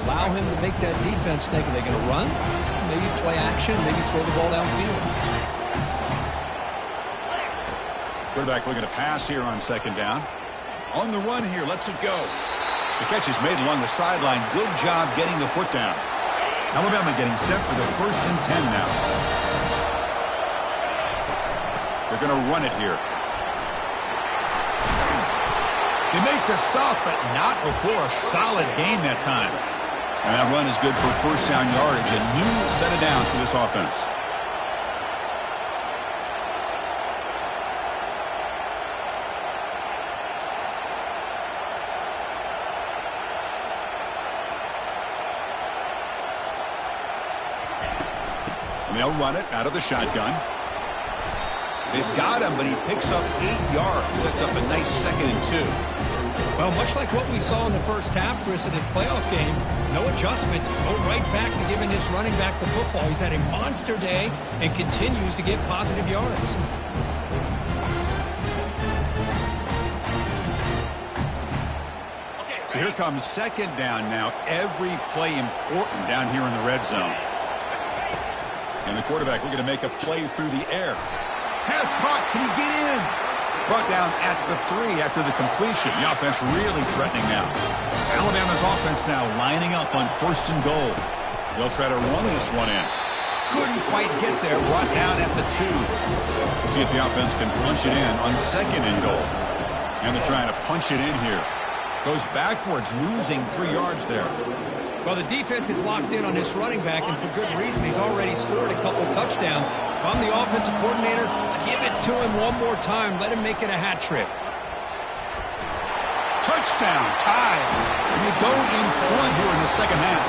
allow him to make that defense think, are they going to run? Maybe play action, maybe throw the ball downfield. Quarterback looking to pass here on second down. On the run here, lets it go. The catch is made along the sideline. Good job getting the foot down. Alabama getting set for the 1st and 10 now. They're going to run it here. They make the stop, but not before a solid gain that time. And that run is good for first down yardage. A new set of downs for this offense. They'll run it out of the shotgun. They've got him, but he picks up 8 yards. Sets up a nice 2nd and 2. Well, much like what we saw in the first half, Chris, of this playoff game, no adjustments. Go right back to giving this running back the football. He's had a monster day and continues to get positive yards. So here comes second down now. Every play important down here in the red zone. And the quarterback looking to make a play through the air. Pass caught. Can he get in? Brought down at the 3 after the completion. The offense really threatening now. Alabama's offense now lining up on 1st and goal. They'll try to run this one in. Couldn't quite get there. Brought down at the 2. We'll see if the offense can punch it in on 2nd and goal. And they're trying to punch it in here. Goes backwards, losing 3 yards there. Well, the defense is locked in on this running back, and for good reason. He's already scored a couple touchdowns. If I'm the offensive coordinator, give it to him one more time. Let him make it a hat trick. Touchdown, tie. You go in front here in the second half.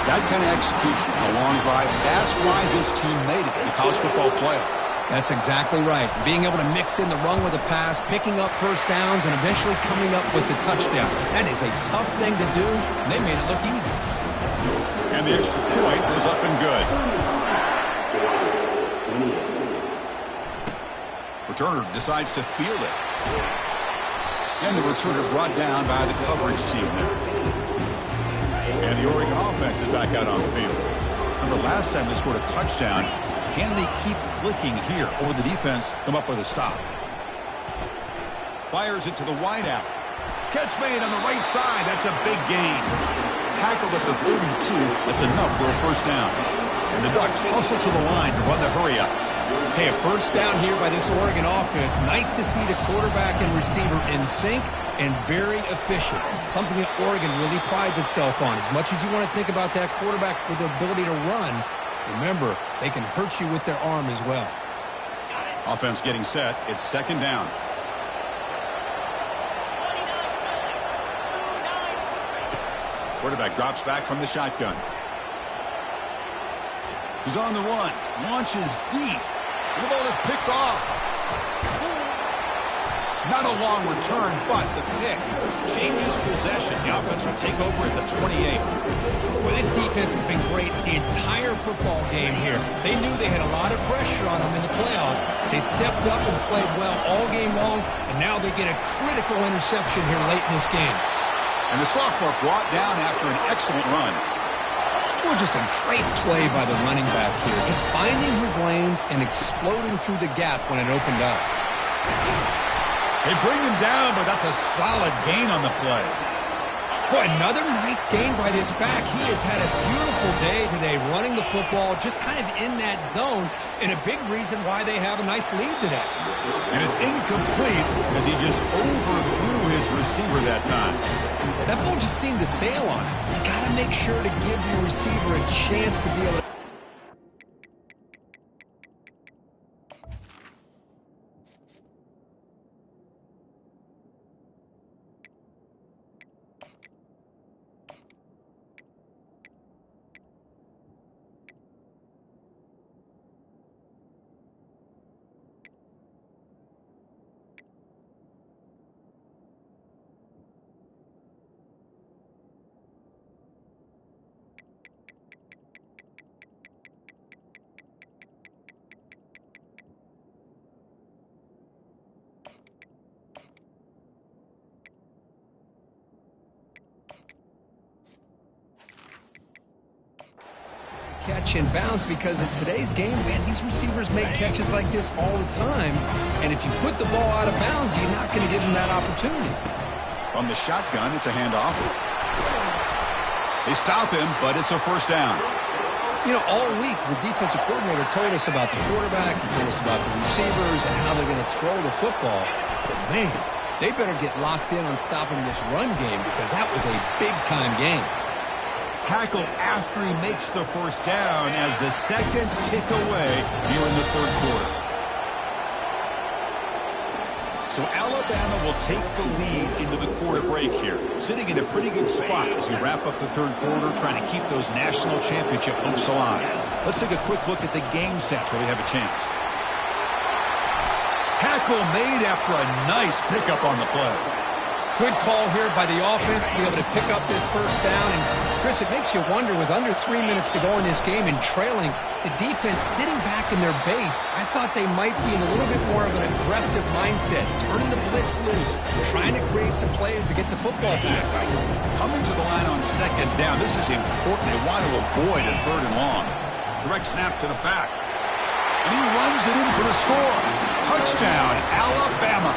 That kind of execution, a long drive, that's why this team made it in the college football playoff. That's exactly right. Being able to mix in the run with the pass, picking up first downs, and eventually coming up with the touchdown. That is a tough thing to do, and they made it look easy. And the extra point was up and good. Returner decides to field it. And the returner brought down by the coverage team there. And the Oregon offense is back out on the field. Remember, last time they scored a touchdown. Can they keep clicking here, or will the defense come up with a stop? Fires it to the wideout. Catch made on the right side. That's a big gain. Tackled at the 32. That's enough for a first down. And the Ducks hustle to the line to run the hurry up. Hey, a first down here by this Oregon offense. Nice to see the quarterback and receiver in sync and very efficient. Something that Oregon really prides itself on. As much as you want to think about that quarterback with the ability to run, remember, they can hurt you with their arm as well. Offense getting set. It's second down. Quarterback drops back from the shotgun. He's on the run. Launches deep. The ball is picked off. Not a long return, but the pick changes possession. The offense will take over at the 28. Well, this defense has been great the entire football game here. They knew they had a lot of pressure on them in the playoffs. They stepped up and played well all game long, and now they get a critical interception here late in this game. And the sophomore brought down after an excellent run. Well, just a great play by the running back here. Just finding his lanes and exploding through the gap when it opened up. They bring him down, but that's a solid gain on the play. Boy, another nice gain by this back. He has had a beautiful day today running the football, just kind of in that zone, and a big reason why they have a nice lead today. And it's incomplete as he just overthrew his receiver that time. That ball just seemed to sail on him. You got to make sure to give your receiver a chance to be able to. catch in bounds, because in today's game, man, these receivers make catches like this all the time. And if you put the ball out of bounds, you're not going to give them that opportunity. From the shotgun, it's a handoff. They stop him, but it's a first down. You know, all week, the defensive coordinator told us about the quarterback, he told us about the receivers and how they're going to throw the football. But, man, they better get locked in on stopping this run game, because that was a big-time game. Tackle after he makes the first down as the seconds tick away here in the third quarter. So Alabama will take the lead into the quarter break here, sitting in a pretty good spot as we wrap up the third quarter, trying to keep those national championship hopes alive. Let's take a quick look at the game sets where we have a chance. Tackle made after a nice pickup on the play. Good call here by the offense to be able to pick up this first down. And, Chris, it makes you wonder, with under 3 minutes to go in this game and trailing, the defense sitting back in their base, I thought they might be in a little bit more of an aggressive mindset, turning the blitz loose, trying to create some plays to get the football back. Coming to the line on second down, this is important. They want to avoid a third and long. Direct snap to the back. And he runs it in for the score. Touchdown, Alabama.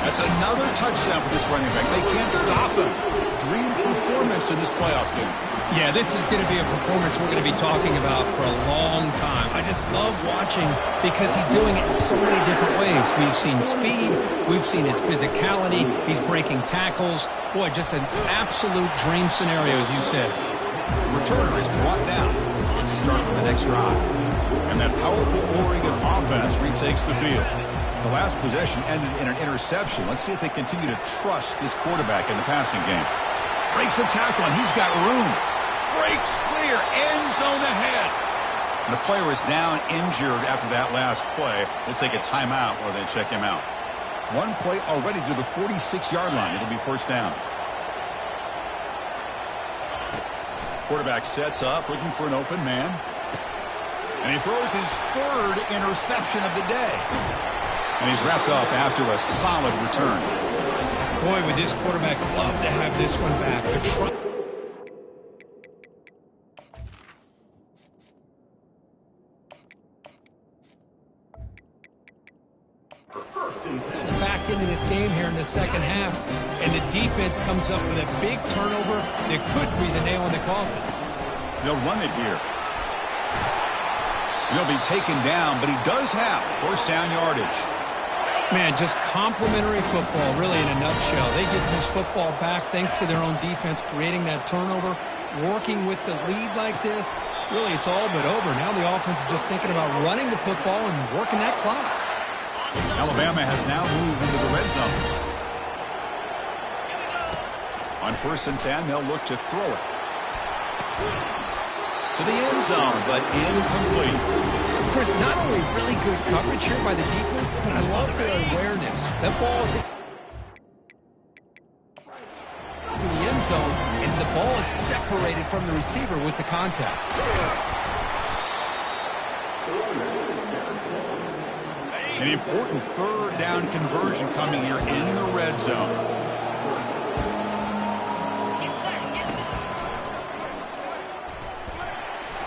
That's another touchdown for this running back. They can't stop him. Dream performance in this playoff game. Yeah, this is going to be a performance we're going to be talking about for a long time. I just love watching because he's doing it in so many different ways. We've seen speed. We've seen his physicality. He's breaking tackles. Boy, just an absolute dream scenario, as you said. Returner is brought down. It's a start for the next drive. And that powerful Oregon offense retakes the field. The last possession ended in an interception. Let's see if they continue to trust this quarterback in the passing game. Breaks a tackle, and he's got room. Breaks clear, end zone ahead. And the player is down injured after that last play. They'll take a timeout while they check him out. One play already to the 46-yard line. It'll be first down. Quarterback sets up, looking for an open man. And he throws his third interception of the day. And he's wrapped up after a solid return. Boy, would this quarterback love to have this one back. Back into this game here in the second half, and the defense comes up with a big turnover that could be the nail in the coffin. They'll run it here. He'll be taken down, but he does have first down yardage. Man, just complimentary football, really, in a nutshell. They get this football back thanks to their own defense, creating that turnover, working with the lead like this. Really, it's all but over. Now the offense is just thinking about running the football and working that clock. Alabama has now moved into the red zone. On 1st and 10, they'll look to throw it. To the end zone, but incomplete. Chris, not only really good coverage here by the defense, but I love their awareness. That ball is in the end zone, and the ball is separated from the receiver with the contact. An important third down conversion coming here in the red zone.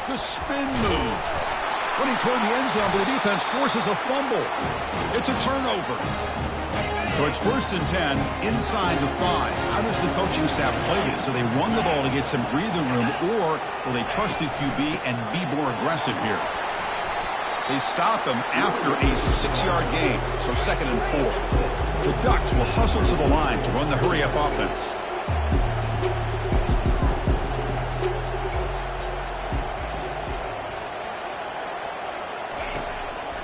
The spin move. Running toward the end zone, but the defense forces a fumble. It's a turnover. So it's 1st and 10 inside the 5. How does the coaching staff play this? So they run the ball to get some breathing room, or will they trust the QB and be more aggressive here? They stop him after a 6-yard gain, so 2nd and 4. The Ducks will hustle to the line to run the hurry-up offense.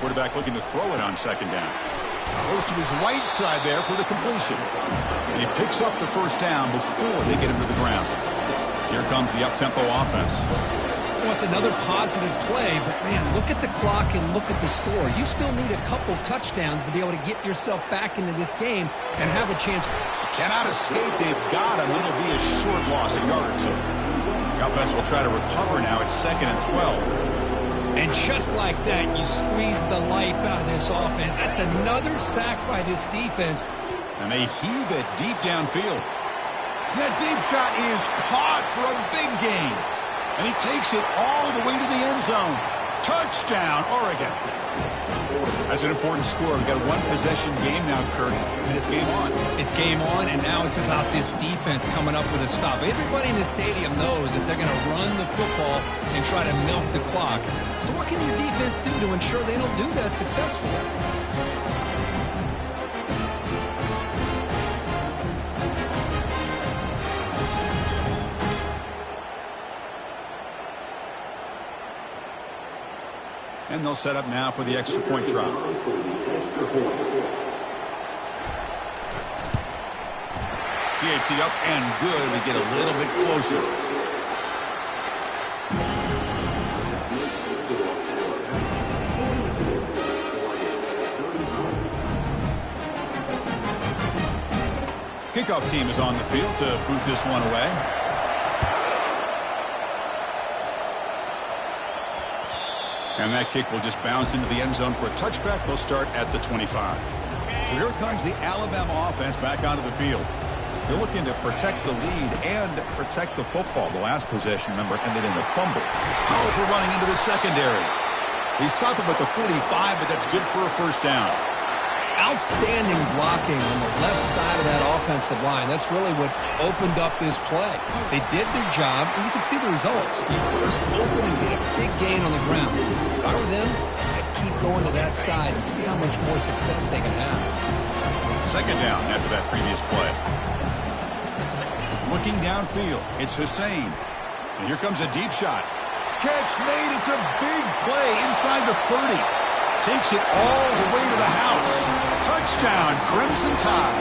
Quarterback looking to throw it on 2nd down. Goes to his right side there for the completion. And he picks up the first down before they get him to the ground. Here comes the up-tempo offense. Well, it's another positive play, but, man, look at the clock and look at the score. You still need a couple touchdowns to be able to get yourself back into this game and have a chance. Cannot escape. They've got him. It'll be a short loss, a yard or two. The offense will try to recover now. It's 2nd and 12. And just like that, you squeeze the life out of this offense. That's another sack by this defense. And they heave it deep downfield. That deep shot is caught for a big gain. And he takes it all the way to the end zone. Touchdown, Oregon. That's an important score. We've got a one-possession game now, Kurt, and it's game on. It's game on, and now it's about this defense coming up with a stop. Everybody in the stadium knows that they're going to run the football and try to milk the clock. So what can your defense do to ensure they don't do that successfully? And they'll set up now for the extra point try. PAT up and good. We get a little bit closer. Kickoff team is on the field to boot this one away. And that kick will just bounce into the end zone for a touchback. They'll start at the 25. So here comes the Alabama offense back onto the field. They're looking to protect the lead and protect the football. The last possession, remember, ended in a fumble. Powerful running into the secondary. He stopped him at the 45, but that's good for a first down. Outstanding blocking on the left side of that offensive line. That's really what opened up this play. They did their job, and you can see the results. The first opening, get a big gain on the ground. If I were them, I'd keep going to that side and see how much more success they can have. Second down after that previous play. Looking downfield, it's Hussein. And here comes a deep shot. Catch made. It's a big play inside the 30. Takes it all the way to the house. Touchdown, Crimson Tide.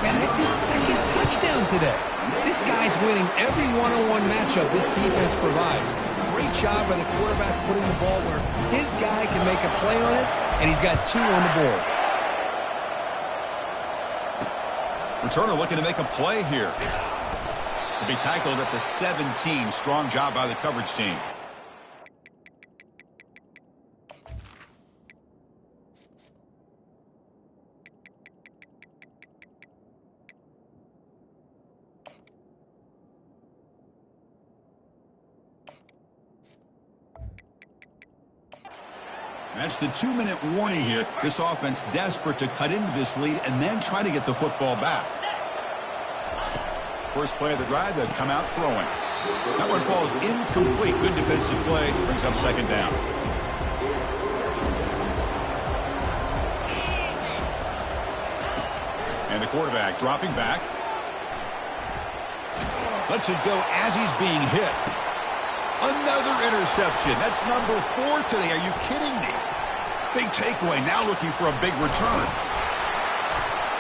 Man, that's his second touchdown today. This guy's winning every one-on-one matchup this defense provides. Great job by the quarterback putting the ball where his guy can make a play on it, and he's got 2 on the board. Returner looking to make a play here. To be tackled at the 17. Strong job by the coverage team. That's the 2-minute warning here. This offense desperate to cut into this lead and then try to get the football back. First play of the drive, they'll come out throwing. That one falls incomplete. Good defensive play. Brings up second down. And the quarterback dropping back. Lets it go as he's being hit. Another interception. That's number 4 today. Are you kidding me? Big takeaway. Now looking for a big return.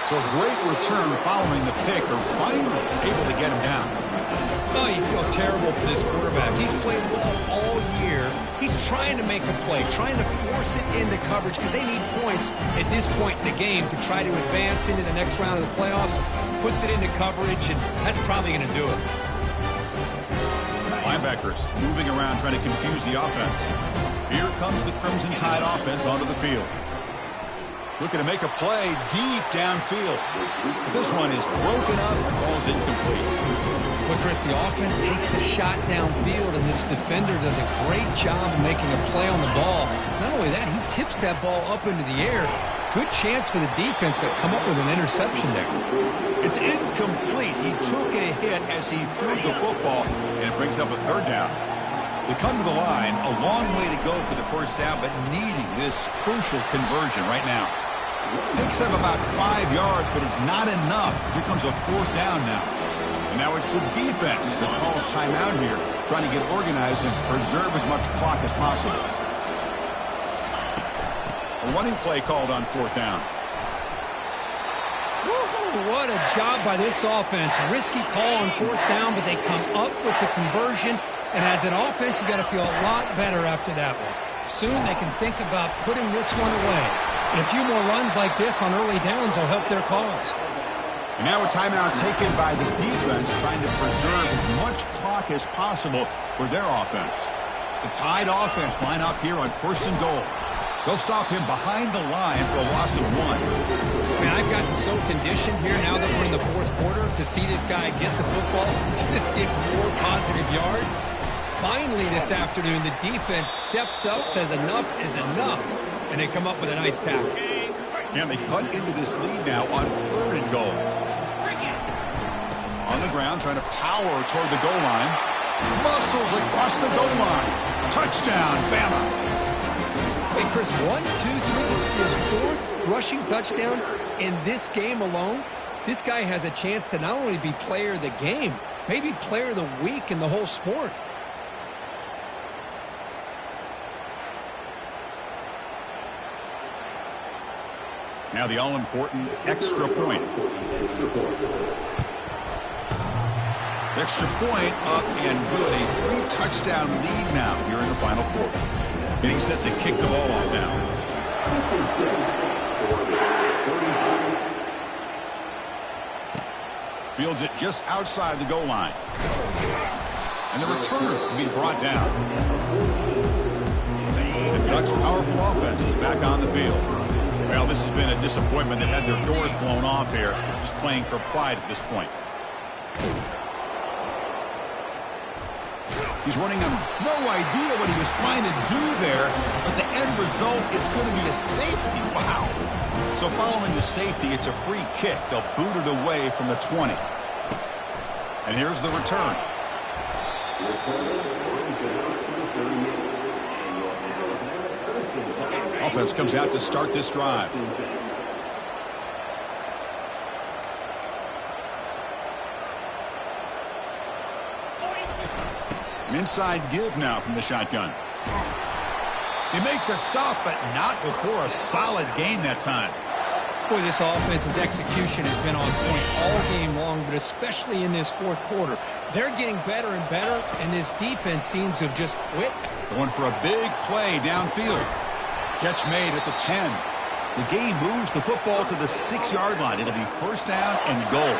So a great return following the pick. They're finally able to get him down. Oh, you feel terrible for this quarterback. He's played well all year. He's trying to make a play, trying to force it into coverage because they need points at this point in the game to try to advance into the next round of the playoffs. Puts it into coverage, and that's probably going to do it. Linebackers moving around, trying to confuse the offense. Here comes the Crimson Tide offense onto the field. Looking to make a play deep downfield. But this one is broken up and ball's incomplete. Well, Chris, the offense takes a shot downfield, and this defender does a great job of making a play on the ball. Not only that, he tips that ball up into the air. Good chance for the defense to come up with an interception there. It's incomplete. He took a hit as he threw the football, and it brings up a third down. They come to the line, a long way to go for the first down, but needing this crucial conversion right now. Picks up about 5 yards, but it's not enough. Here comes a fourth down now. And now it's the defense that calls timeout here, trying to get organized and preserve as much clock as possible. A running play called on fourth down. Woo-hoo, what a job by this offense. Risky call on fourth down, but they come up with the conversion. And as an offense, you got to feel a lot better after that one. Soon they can think about putting this one away. And a few more runs like this on early downs will help their cause. And now a timeout taken by the defense, trying to preserve as much clock as possible for their offense. The Tide offense line up here on 1st and goal. They'll stop him behind the line for a loss of 1. Man, I've gotten so conditioned here now that we're in the fourth quarter to see this guy get the football, just get more positive yards. Finally this afternoon, the defense steps up, says enough is enough, and they come up with a nice tackle. And they cut into this lead now on 3rd and goal. On the ground, trying to power toward the goal line. Muscles across the goal line. Touchdown, Bama. Hey, Chris, 1, 2, 3, this is his 4th rushing touchdown in this game alone. This guy has a chance to not only be player of the game, maybe player of the week in the whole sport. Now the all-important extra point. Extra point up and good. A 3-touchdown lead now here in the final quarter. Getting set to kick the ball off now. Fields it just outside the goal line. And the returner will be brought down. The Ducks' powerful offense is back on the field. Well, this has been a disappointment that had their doors blown off here. Just playing for pride at this point. He's running on no idea what he was trying to do there, but the end result is going to be a safety. Wow. So following the safety, it's a free kick. They'll boot it away from the 20. And here's the return. Offense comes out to start this drive. An inside give now from the shotgun. They make the stop, but not before a solid gain that time. Boy, this offense's execution has been on point all game long, but especially in this fourth quarter. They're getting better and better, and this defense seems to have just quit. Going for a big play downfield. Catch made at the 10. The game moves the football to the 6-yard line. It'll be 1st down and goal.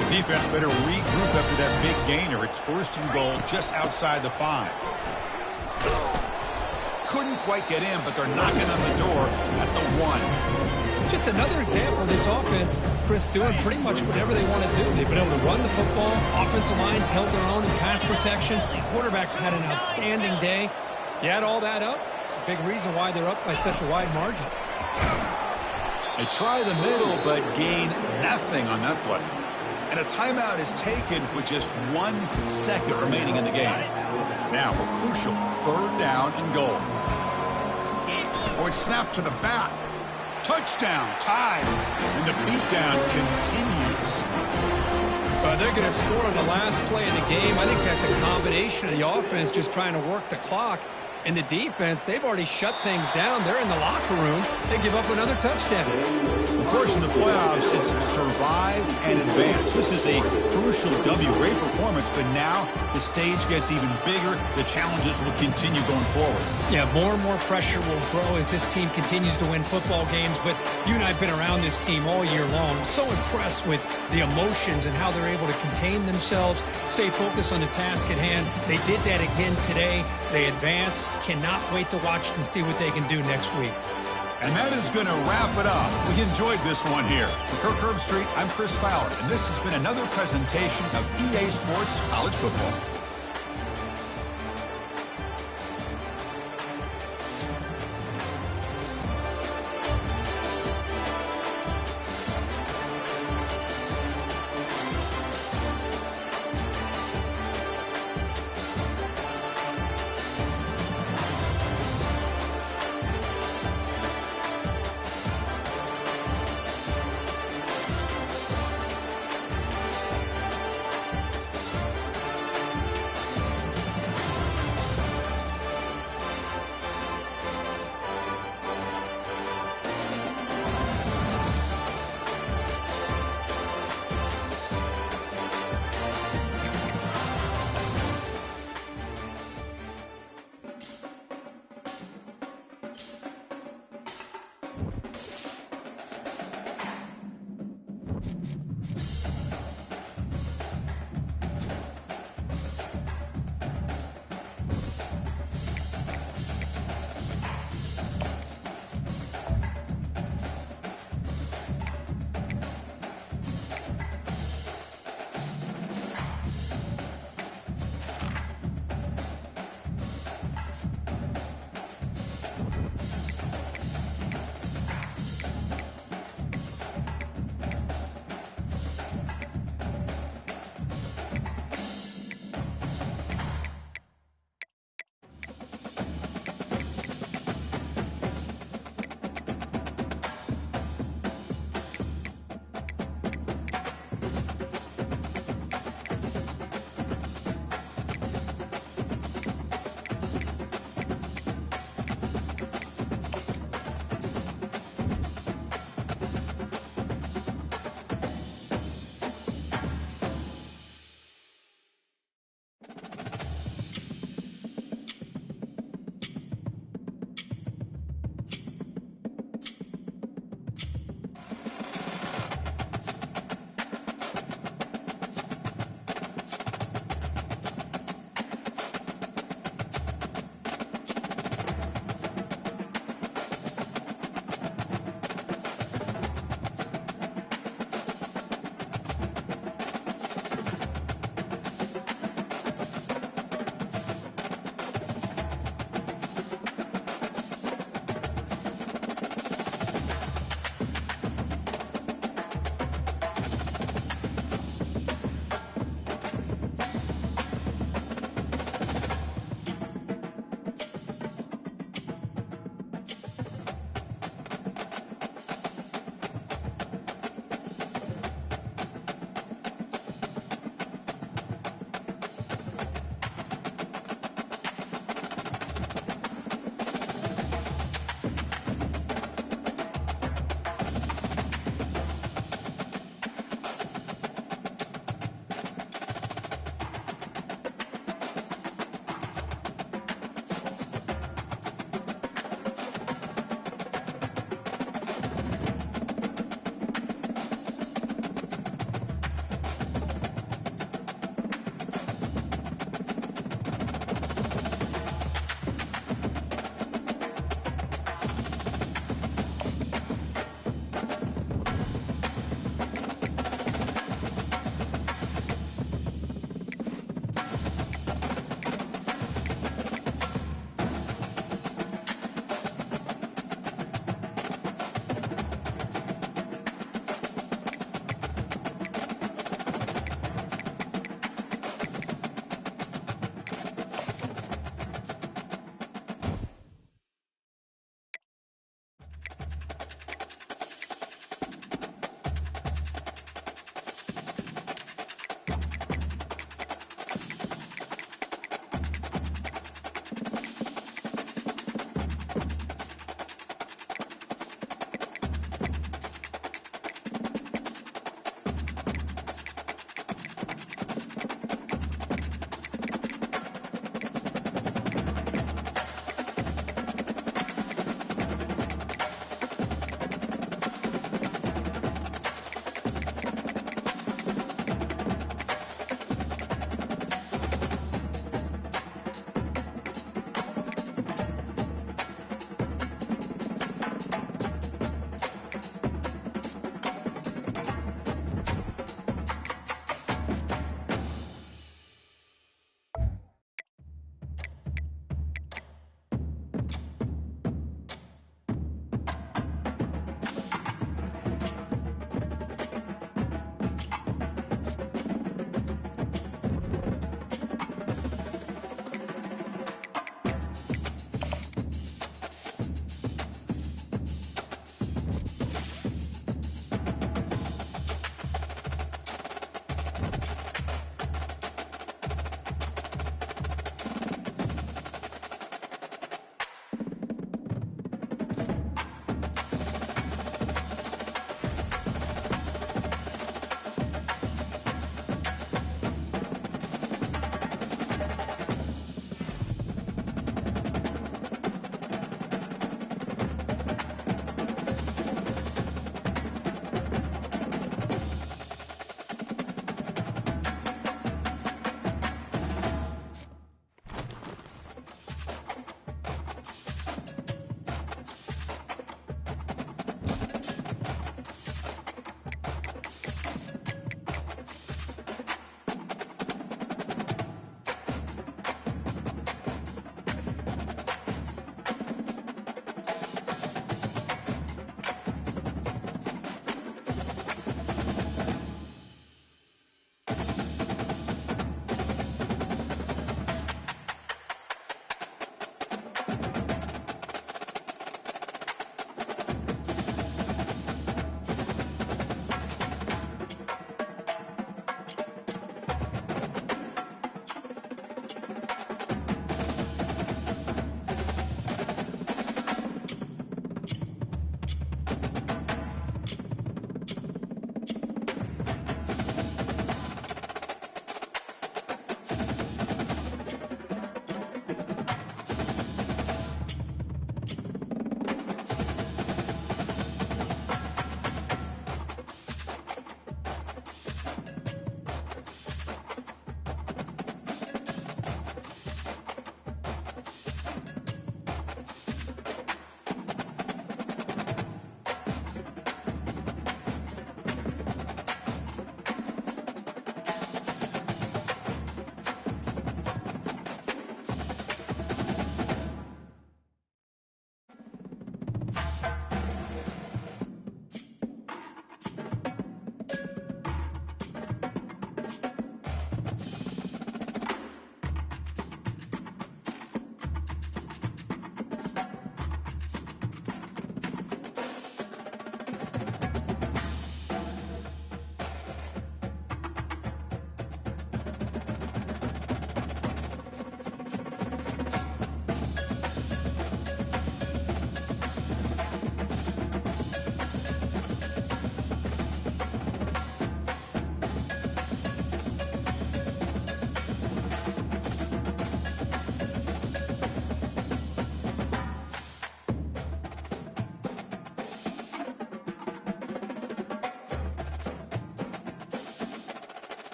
The defense better regroup after that big gainer. It's 1st and goal just outside the 5. Couldn't quite get in, but they're knocking on the door at the 1. Just another example of this offense, Chris, doing pretty much whatever they want to do. They've been able to run the football. Offensive lines held their own in pass protection. Quarterbacks had an outstanding day. You add all that up, it's a big reason why they're up by such a wide margin. They try the middle, but gain nothing on that play. And a timeout is taken with just 1 second remaining in the game. Now, a crucial 3rd down and goal. Oh, it's snapped to the back. Touchdown, tied. And the beatdown continues. They're going to score on the last play of the game. I think that's a combination of the offense just trying to work the clock. And the defense, they've already shut things down. They're in the locker room. They give up another touchdown. Of course, in the playoffs, it's survive and advance. This is a crucial W. Great performance, but now the stage gets even bigger. The challenges will continue going forward. Yeah, more and more pressure will grow as this team continues to win football games. But you and I have been around this team all year long. So impressed with the emotions and how they're able to contain themselves, stay focused on the task at hand. They did that again today. They advance. Cannot wait to watch and see what they can do next week. And that is going to wrap it up. We enjoyed this one here. For Kirk Herbstreit, I'm Chris Fowler, and this has been another presentation of EA Sports College Football.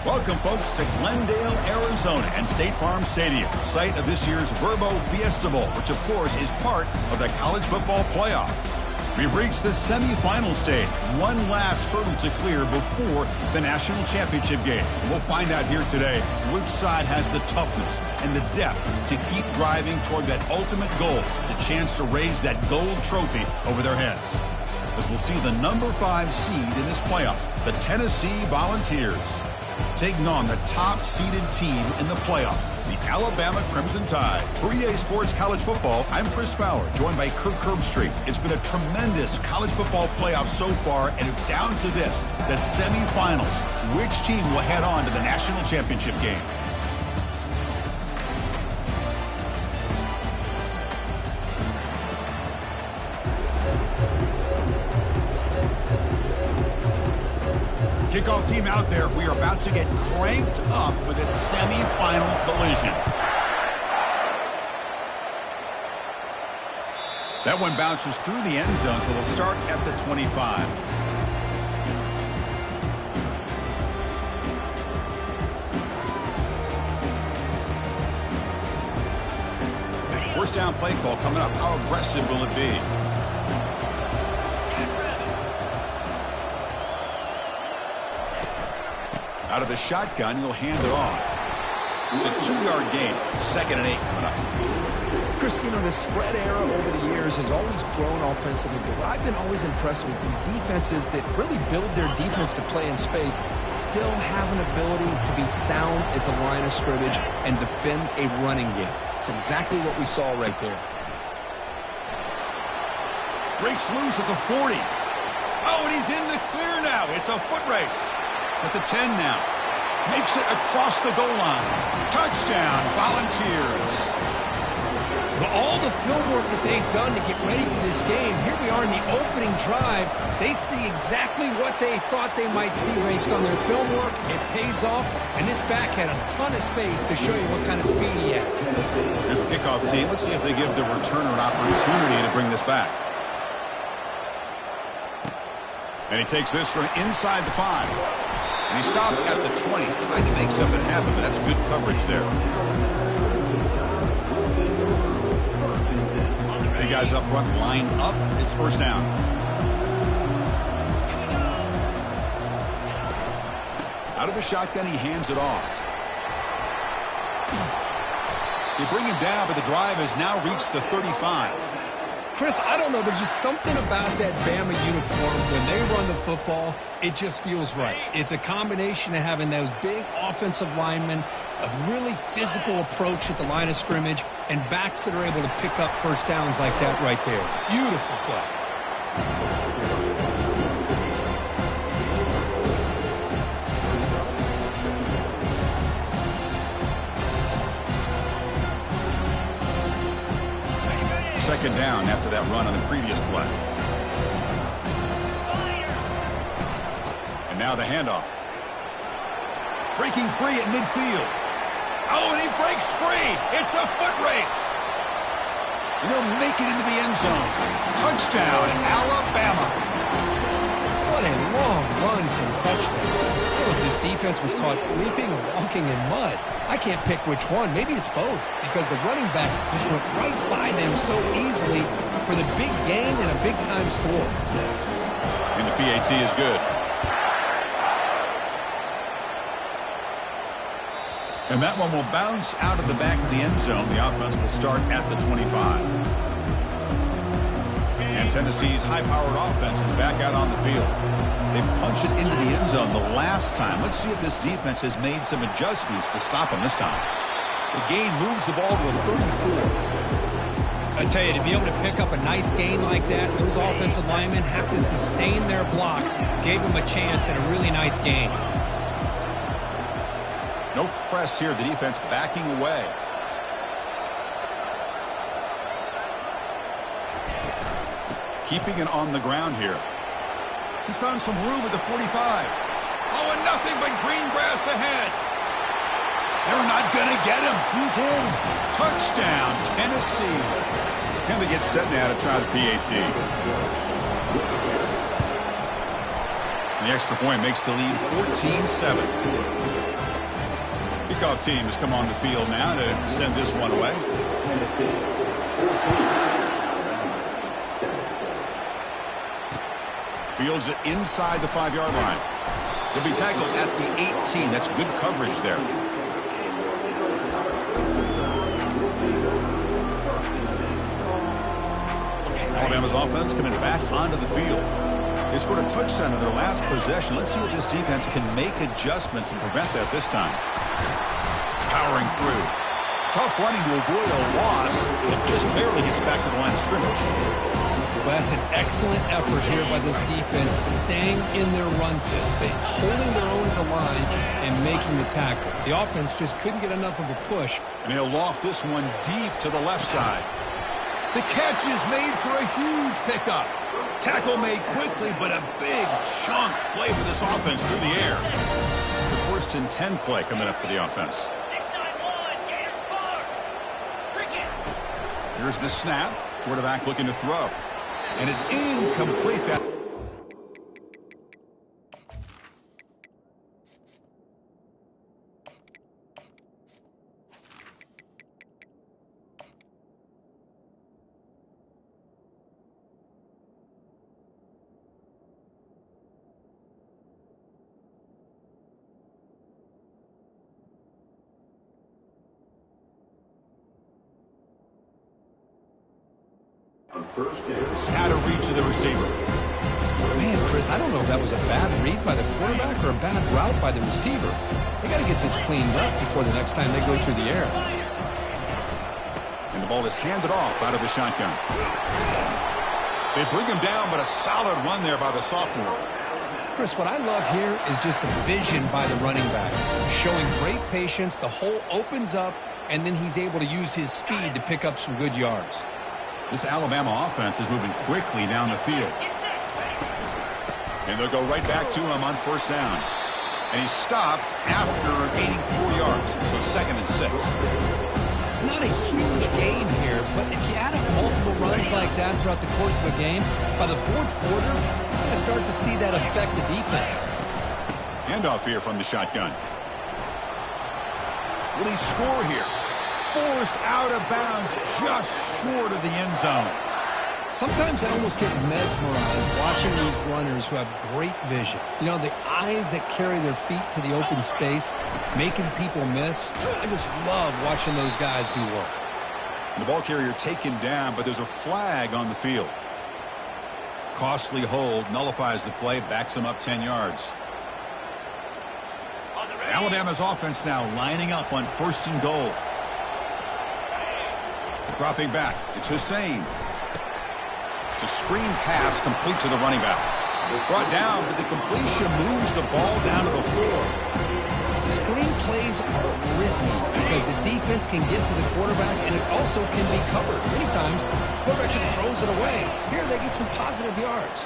Welcome, folks, to Glendale, Arizona, and State Farm Stadium, site of this year's Verbo Fiesta Bowl, which, of course, is part of the college football playoff. We've reached the semifinal stage, one last hurdle to clear before the national championship game. And we'll find out here today which side has the toughness and the depth to keep driving toward that ultimate goal, the chance to raise that gold trophy over their heads. As we'll see the number 5 seed in this playoff, the Tennessee Volunteers, taking on the top-seeded team in the playoff, the Alabama Crimson Tide. For EA Sports College Football, I'm Chris Fowler, joined by Kirk Herbstreit. It's been a tremendous college football playoff so far, and it's down to this, the semifinals. Which team will head on to the national championship game? Kickoff team out there. We are about to get cranked up with a semifinal collision. That one bounces through the end zone, so they'll start at the 25. First down play call coming up. How aggressive will it be? Out of the shotgun, he'll hand it off. It's a 2-yard gain. 2nd and 8 coming up. Chris, you know, the spread era over the years has always grown offensively, but what I've been always impressed with defenses that really build their defense to play in space still have an ability to be sound at the line of scrimmage and defend a running game. It's exactly what we saw right there. Breaks loose at the 40. Oh, and he's in the clear now. It's a foot race. At the 10 now. Makes it across the goal line. Touchdown, Volunteers. Well, all the film work that they've done to get ready for this game, here we are in the opening drive. They see exactly what they thought they might see based on their film work. It pays off, and this back had a ton of space to show you what kind of speed he has. Here's the kickoff team. Let's see if they give the returner an opportunity to bring this back. And he takes this from inside the 5. And he stopped at the 20, trying to make something happen, but that's good coverage there. The guys up front line up. It's first down. Out of the shotgun, he hands it off. They bring him down, but the drive has now reached the 35. Chris, I don't know. There's just something about that Bama uniform. When they run the football, it just feels right. It's a combination of having those big offensive linemen, a really physical approach at the line of scrimmage, and backs that are able to pick up first downs like that right there. Beautiful play. Second down after that run on the previous play. And now the handoff. Breaking free at midfield. Oh, and he breaks free. It's a foot race. And he'll make it into the end zone. Touchdown, Alabama. What a long run for a touchdown. I don't know if this defense was caught sleeping or walking in mud. I can't pick which one. Maybe it's both, because the running back just went right by them so easily for the big gain and a big-time score. And the PAT is good. And that one will bounce out of the back of the end zone. The offense will start at the 25. And Tennessee's high-powered offense is back out on the field. They punched it into the end zone the last time. Let's see if this defense has made some adjustments to stop them this time. The gain moves the ball to the 34. I tell you, to be able to pick up a nice gain like that, those offensive linemen have to sustain their blocks. Gave them a chance at a really nice gain. No press here. The defense backing away. Keeping it on the ground here. He's found some room at the 45. Oh, and nothing but green grass ahead. They're not going to get him. He's in. Touchdown, Tennessee. And they get set now to try the PAT. The extra point makes the lead 14-7. kickoff team has come on the field now to send this one away. Fields it inside the 5-yard line. He'll be tackled at the 18. That's good coverage there. Alabama's offense coming back onto the field. They scored a touchdown in their last possession. Let's see if this defense can make adjustments and prevent that this time. Powering through. Tough running to avoid a loss. It just barely gets back to the line of scrimmage. Well, that's an excellent effort here by this defense, staying in their run fist, holding their own at the line and making the tackle. The offense just couldn't get enough of a push. And he'll loft this one deep to the left side. The catch is made for a huge pickup. Tackle made quickly, but a big chunk play for this offense through the air. The 1st and 10 play coming up for the offense. Here's the snap. Quarterback looking to throw. And it's incomplete. That had a reach to the receiver. Man, Chris, I don't know if that was a bad read by the quarterback or a bad route by the receiver. They got to get this cleaned up before the next time they go through the air. And the ball is handed off out of the shotgun. They bring him down, but a solid run there by the sophomore. Chris, what I love here is just the vision by the running back. Showing great patience, the hole opens up, and then he's able to use his speed to pick up some good yards. This Alabama offense is moving quickly down the field. And they'll go right back to him on 1st down. And he's stopped after gaining 4 yards. So 2nd and 6. It's not a huge gain here, but if you add up multiple runs like that throughout the course of a game, by the 4th quarter, you're going to start to see that affect the defense. Handoff here from the shotgun. Will he score here? Forced out of bounds just short of the end zone. Sometimes I almost get mesmerized watching these runners who have great vision. You know, the eyes that carry their feet to the open space, making people miss. I just love watching those guys do work. The ball carrier taken down, but there's a flag on the field. Costly hold, nullifies the play, backs him up 10 yards. Alabama's offense now lining up on 1st and goal. Dropping back, it's Hussein. It's a screen pass complete to the running back. Brought down, but the completion moves the ball down to the 4. Screen plays are risky because the defense can get to the quarterback and it also can be covered. Many times, the quarterback just throws it away. Here they get some positive yards.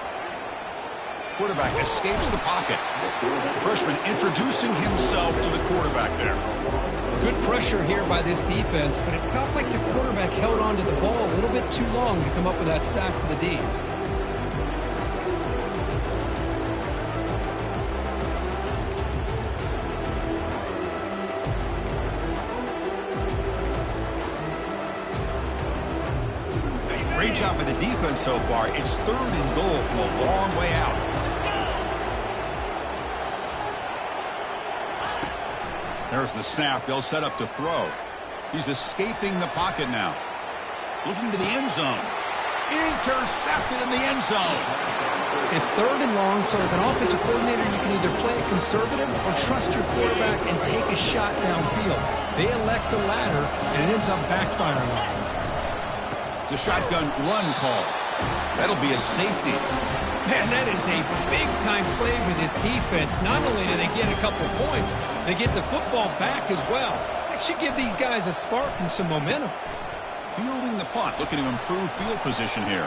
Quarterback escapes the pocket. The freshman introducing himself to the quarterback there. Good pressure here by this defense, but it felt like the quarterback held on to the ball a little bit too long to come up with that sack for the D. Great job by the defense so far. It's 3rd and goal from a long way out. There's the snap. They'll set up to throw. He's escaping the pocket now. Looking to the end zone. Intercepted in the end zone. It's 3rd and long, so as an offensive coordinator, you can either play it conservative or trust your quarterback and take a shot downfield. They elect the latter, and it ends up backfiring on them. It's a shotgun run call. That'll be a safety. Man, that is a big-time play for this defense. Not only do they get a couple points, they get the football back as well. That should give these guys a spark and some momentum. Fielding the punt, looking to improve field position here.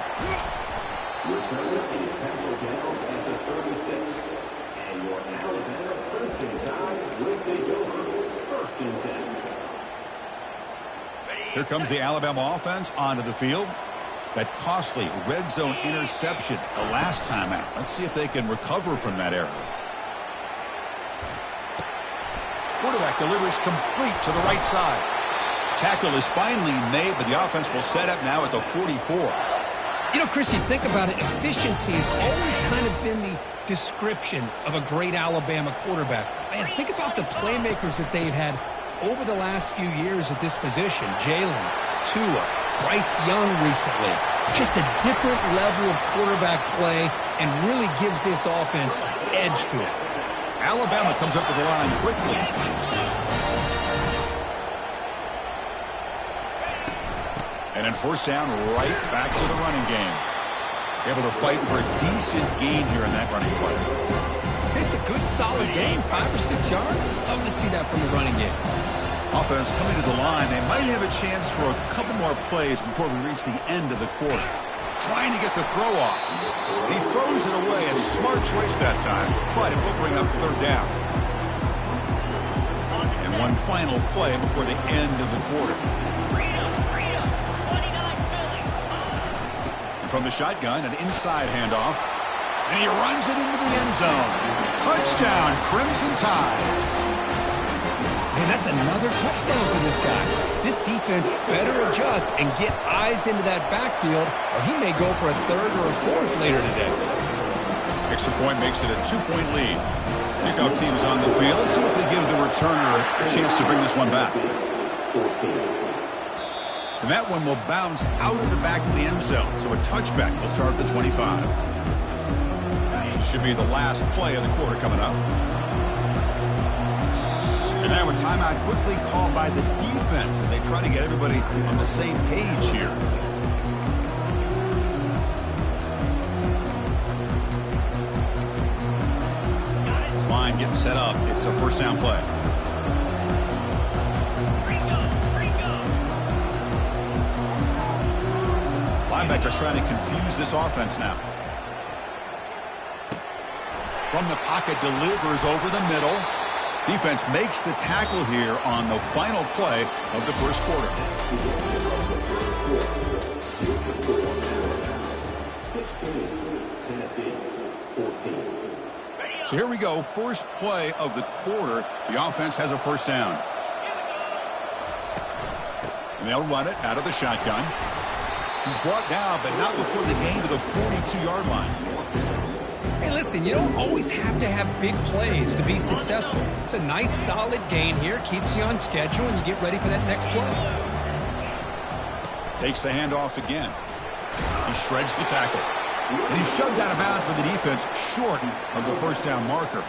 Returner is tackled down at the 36. And your Alabama first and side will take over 1st and 10. Here comes the Alabama offense onto the field. That costly red zone interception the last time out. Let's see if they can recover from that error. quarterback delivers complete to the right side. Tackle is finally made, but the offense will set up now at the 44. You know, Chris, you think about it, efficiency has always kind of been the description of a great Alabama quarterback. Man, think about the playmakers that they've had over the last few years at this position. Jalen, Tua, Bryce Young recently. Just a different level of quarterback play and really gives this offense edge to it. Alabama comes up to the line quickly. And then first down, right back to the running game. Able to fight for a decent gain here in that running play. It's a good, solid game, 5 or 6 yards. Love to see that from the running game. Offense coming to the line. They might have a chance for a couple more plays before we reach the end of the quarter. Trying to get the throw off. He throws it away. A smart choice that time, but it will bring up third down. And one final play before the end of the quarter. And from the shotgun, an inside handoff. And he runs it into the end zone. Touchdown, Crimson Tide. Man, that's another touchdown for this guy. This defense better adjust and get eyes into that backfield, or he may go for a third or a fourth later today. Extra point makes it a 2-point lead. Kickoff team is on the field. Let's see if they give the returner a chance to bring this one back. And that one will bounce out of the back of the end zone. So a touchback will start at the 25. This should be the last play of the quarter coming up. And now a timeout quickly called by the defense as they try to get everybody on the same page here. This line getting set up. It's a first down play. Linebackers trying to confuse this offense now. From the pocket, delivers over the middle. Defense makes the tackle here on the final play of the first quarter. So here we go, first play of the quarter. The offense has a first down. And they'll run it out of the shotgun. He's brought down, but not before the gain to the 42-yard line. Hey, listen, you don't always have to have big plays to be successful. It's a nice, solid gain here. Keeps you on schedule, and you get ready for that next play. Takes the handoff again. He shreds the tackle. And he's shoved out of bounds by the defense short of the first down marker.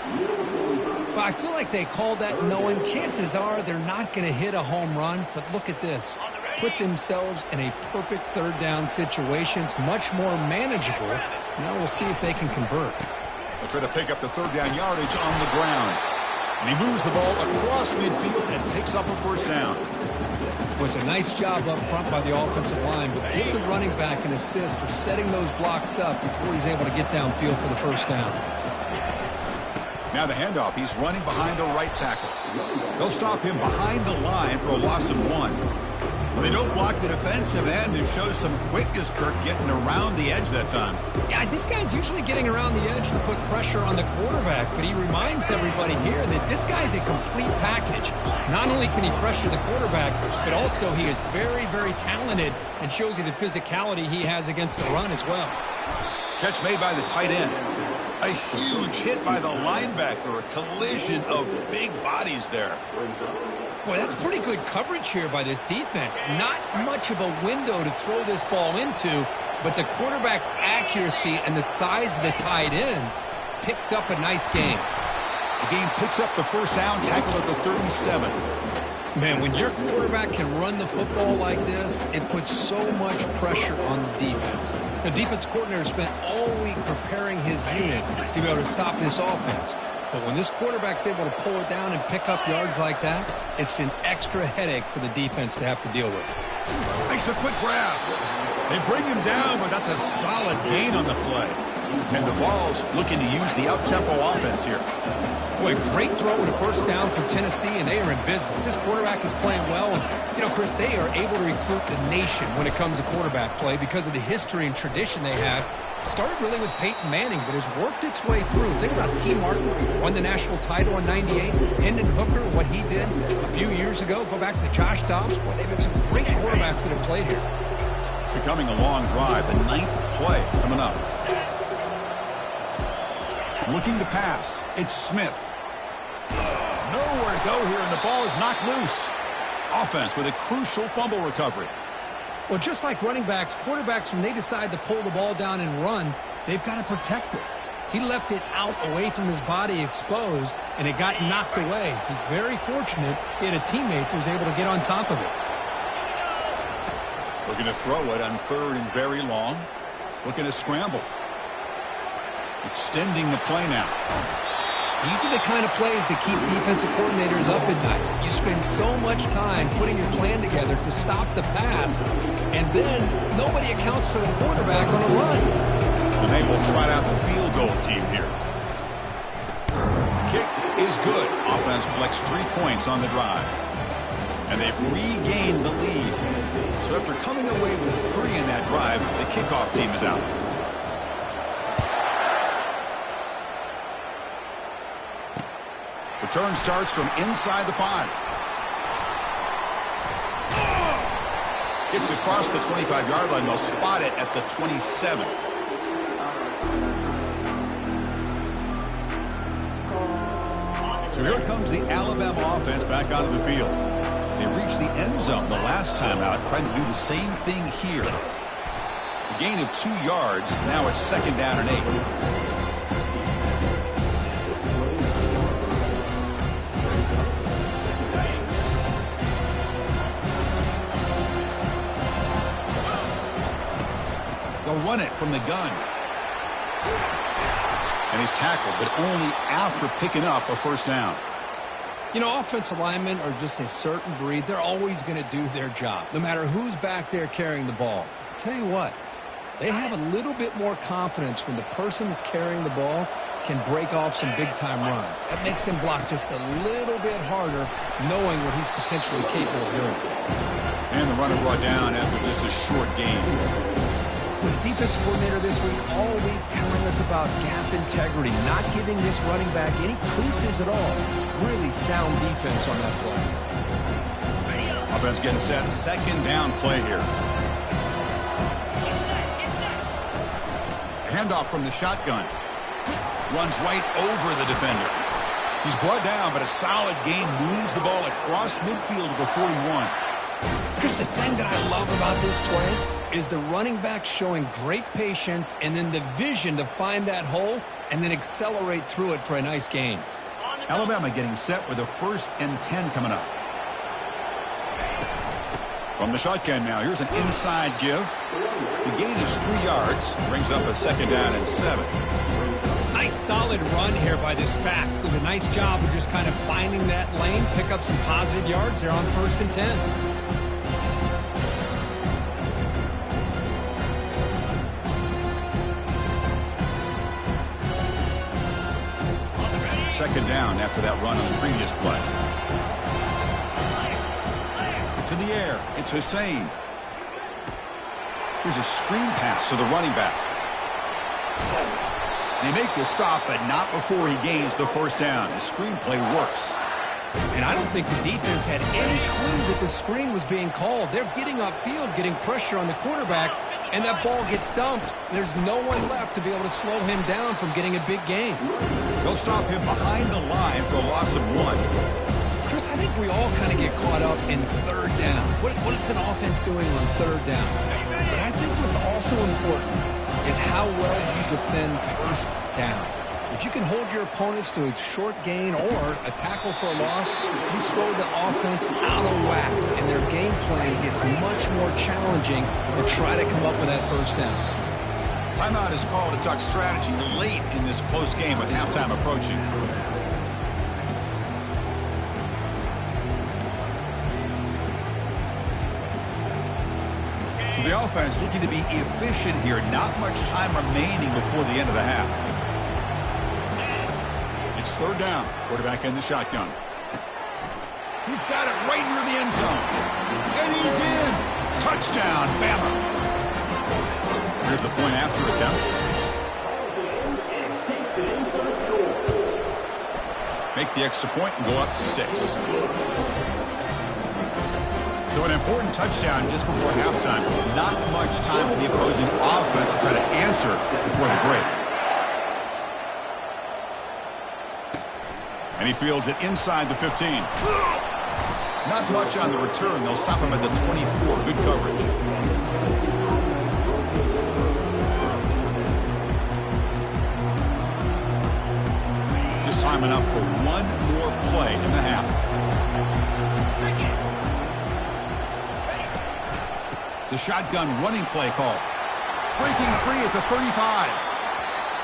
Well, I feel like they called that knowing chances are they're not going to hit a home run. But look at this. Put themselves in a perfect third down situation. It's much more manageable. Now we'll see if they can convert. They'll try to pick up the third down yardage on the ground. And he moves the ball across midfield and picks up a first down. It was a nice job up front by the offensive line, but give the running back an assist for setting those blocks up before he's able to get downfield for the first down. Now the handoff. He's running behind the right tackle. They'll stop him behind the line for a loss of 1. Well, they don't block the defensive end, who shows some quickness, Kirk, getting around the edge that time. Yeah, this guy's usually getting around the edge to put pressure on the quarterback, but he reminds everybody here that this guy's a complete package. Not only can he pressure the quarterback, but also he is very, very talented and shows you the physicality he has against the run as well. Catch made by the tight end. A huge hit by the linebacker, a collision of big bodies there. Boy, that's pretty good coverage here by this defense. Not much of a window to throw this ball into, but the quarterback's accuracy and the size of the tight end picks up a nice gain. The game picks up the first down, tackled at the 37. Man, when your quarterback can run the football like this, it puts so much pressure on the defense. The defense coordinator spent all week preparing his unit to be able to stop this offense. But when this quarterback's able to pull it down and pick up yards like that, it's an extra headache for the defense to have to deal with. Makes a quick grab. They bring him down, but that's a solid gain on the play. And the Vols looking to use the up-tempo offense here. Boy, great throw and a first down for Tennessee, and they are in business. This quarterback is playing well, and, you know, Chris, they are able to recruit the nation when it comes to quarterback play because of the history and tradition they have. Started really with Peyton Manning, but has worked its way through. Think about T. Martin, won the national title in '98. Hendon Hooker, what he did a few years ago. Go back to Josh Dobbs. Boy, they've had some great quarterbacks that have played here. Becoming a long drive, the 9th play coming up. Looking to pass. It's Smith. Nowhere to go here, and the ball is knocked loose. Offense with a crucial fumble recovery. Well, just like running backs, quarterbacks, when they decide to pull the ball down and run, they've got to protect it. He left it out away from his body exposed, and it got knocked away. He's very fortunate he had a teammate who was able to get on top of it. We're going to throw it on 3rd and very long. Looking to scramble. Extending the play now. These are the kind of plays that keep defensive coordinators up at night. You spend so much time putting your plan together to stop the pass, and then nobody accounts for the quarterback on a run. And they will trot out the field goal team here. Kick is good. Offense collects 3 points on the drive. And they've regained the lead. So after coming away with 3 in that drive, the kickoff team is out. Return starts from inside the 5. Gets across the 25-yard line. They'll spot it at the 27. So here comes the Alabama offense back onto the field. They reached the end zone the last time out, trying to do the same thing here. A gain of 2 yards. Now it's 2nd down and 8. They'll run it from the gun. And he's tackled, but only after picking up a first down. You know, offensive linemen are just a certain breed. They're always going to do their job, no matter who's back there carrying the ball. I'll tell you what, they have a little bit more confidence when the person that's carrying the ball can break off some big-time runs. That makes him block just a little bit harder, knowing what he's potentially capable of doing. And the runner brought down after just a short gain. With the defensive coordinator this week, all week telling us about gap integrity, not giving this running back any creases at all. Really sound defense on that play. Offense getting set. 2nd down play here. Handoff from the shotgun. Runs right over the defender. He's brought down, but a solid gain moves the ball across midfield to the 41. Chris, the thing that I love about this play is the running back showing great patience and then the vision to find that hole and then accelerate through it for a nice gain. Alabama getting set with a 1st and 10 coming up. From the shotgun now, here's an inside give. The gain is 3 yards. Brings up a 2nd down and 7. Nice solid run here by this back. Did a nice job of just kind of finding that lane, pick up some positive yards. They're on 1st and 10. 2nd down after that run on the previous play. To the air. It's Hussein. Here's a screen pass to the running back. They make the stop, but not before he gains the 1st down. The screen play works. And I don't think the defense had any clue that the screen was being called. They're getting upfield, getting pressure on the quarterback, and that ball gets dumped. There's no one left to be able to slow him down from getting a big gain. They'll stop him behind the line for a loss of 1. Chris, I think we all kind of get caught up in 3rd down. What's an offense doing on 3rd down? But I think what's also important is how well you defend 1st down. If you can hold your opponents to a short gain or a tackle for a loss, you throw the offense out of whack, and their game plan gets much more challenging to try to come up with that 1st down. Timeout is called to talk strategy late in this close game with halftime approaching. So the offense looking to be efficient here. Not much time remaining before the end of the half. It's third down. Quarterback in the shotgun. He's got it right near the end zone. And he's in. Touchdown, Bama. Here's the point after attempt. Make the extra point and go up 6. So an important touchdown just before halftime. Not much time for the opposing offense to try to answer before the break. And he fields it inside the 15. Not much on the return. They'll stop him at the 24. Good coverage. Just time enough for one more play in the half. The shotgun running play call. Breaking free at the 35.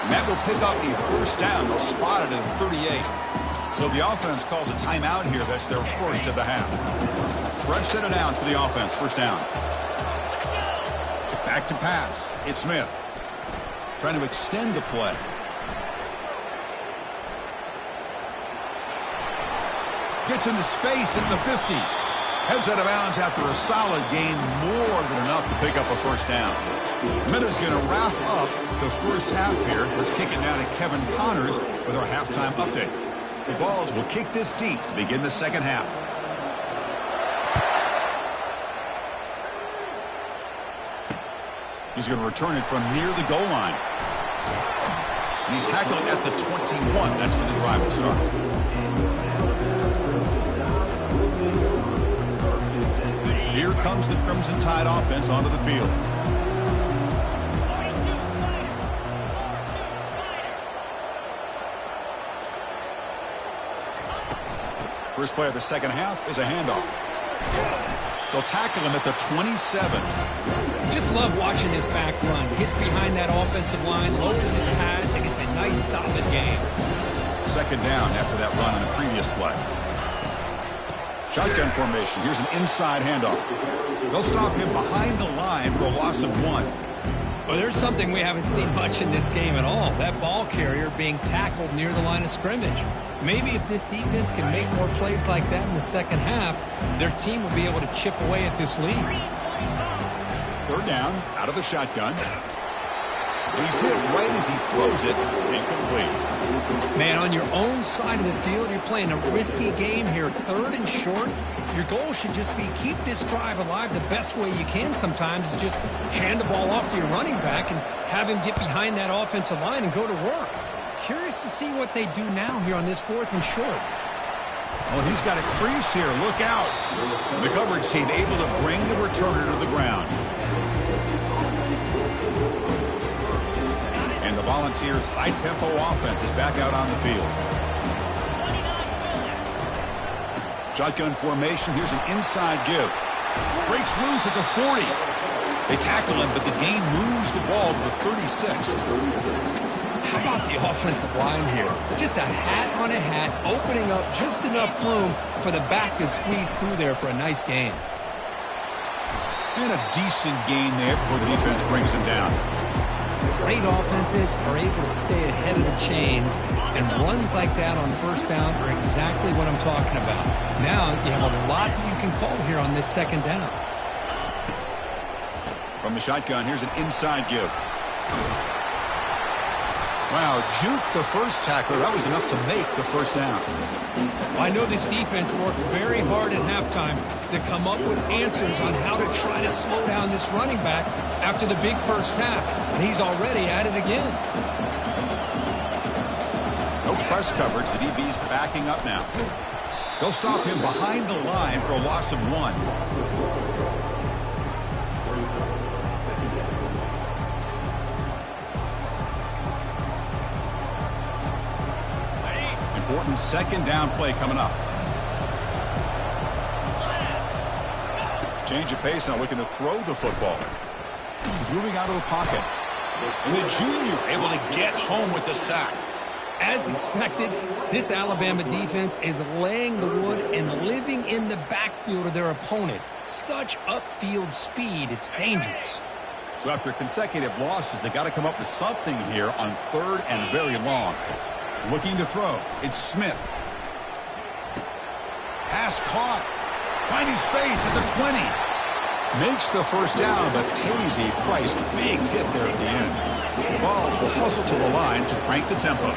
And that will pick up a first down. They'll spot it at the 38. So the offense calls a timeout here. That's their first of the half. Fresh set of downs for the offense. First down. Back to pass. It's Smith. Trying to extend the play. Gets into space at the 50. Heads out of bounds after a solid gain. More than enough to pick up a first down. Minutes going to wrap up the first half here. Let's kick it down to Kevin Connors with our halftime update. The Vols will kick this deep to begin the second half. He's going to return it from near the goal line. And he's tackled at the 21. That's where the drive will start. Here comes the Crimson Tide offense onto the field. First play of the second half is a handoff. They'll tackle him at the 27. Just love watching this back run. Gets behind that offensive line, lowers his pads, and gets a nice solid gain. Second down after that run on the previous play. Shotgun formation. Here's an inside handoff. They'll stop him behind the line for a loss of 1. Well, there's something we haven't seen much in this game at all. That ball carrier being tackled near the line of scrimmage. Maybe if this defense can make more plays like that in the second half, their team will be able to chip away at this lead. Third down, out of the shotgun. He's hit right as he throws it. Incomplete. Man, on your own side of the field, you're playing a risky game here. Third and short. Your goal should just be keep this drive alive the best way you can sometimes is just hand the ball off to your running back and have him get behind that offensive line and go to work. Curious to see what they do now here on this 4th and short. Oh, he's got a crease here. Look out. The coverage team able to bring the returner to the ground. And the Volunteers' high-tempo offense is back out on the field. Shotgun formation. Here's an inside give. Breaks loose at the 40. They tackle him, but the gain moves the ball to the 36. How about the offensive line here? Just a hat on a hat, opening up just enough room for the back to squeeze through there for a nice gain. And a decent gain there before the defense brings him down. Great offenses are able to stay ahead of the chains, and runs like that on first down are exactly what I'm talking about. Now you have a lot that you can call here on this second down. From the shotgun, here's an inside give. Wow, juke the first tackler. That was enough to make the first down. I know this defense worked very hard at halftime to come up with answers on how to try to slow down this running back after the big first half, and he's already at it again. No press coverage. The DB's backing up now. They'll stop him behind the line for a loss of 1. Important second down play coming up. Change of pace now, looking to throw the football. He's moving out of the pocket. And the junior able to get home with the sack. As expected, this Alabama defense is laying the wood and living in the backfield of their opponent. Such upfield speed, it's dangerous. So after consecutive losses, they got to come up with something here on 3rd and very long. Looking to throw. It's Smith. Pass caught. Finding space at the 20. Makes the first down, but pays a price. Big hit there at the end. The Vols will hustle to the line to crank the tempo.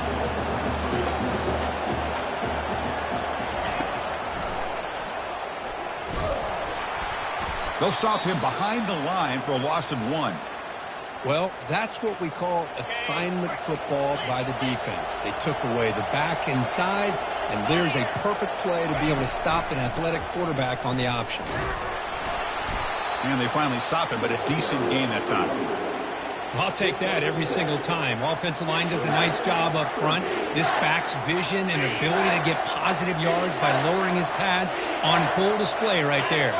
They'll stop him behind the line for a loss of 1. Well, that's what we call assignment football by the defense. They took away the back inside, and there's a perfect play to be able to stop an athletic quarterback on the option. And they finally stop him, but a decent gain that time. I'll take that every single time. Offensive line does a nice job up front. This back's vision and ability to get positive yards by lowering his pads on full display right there.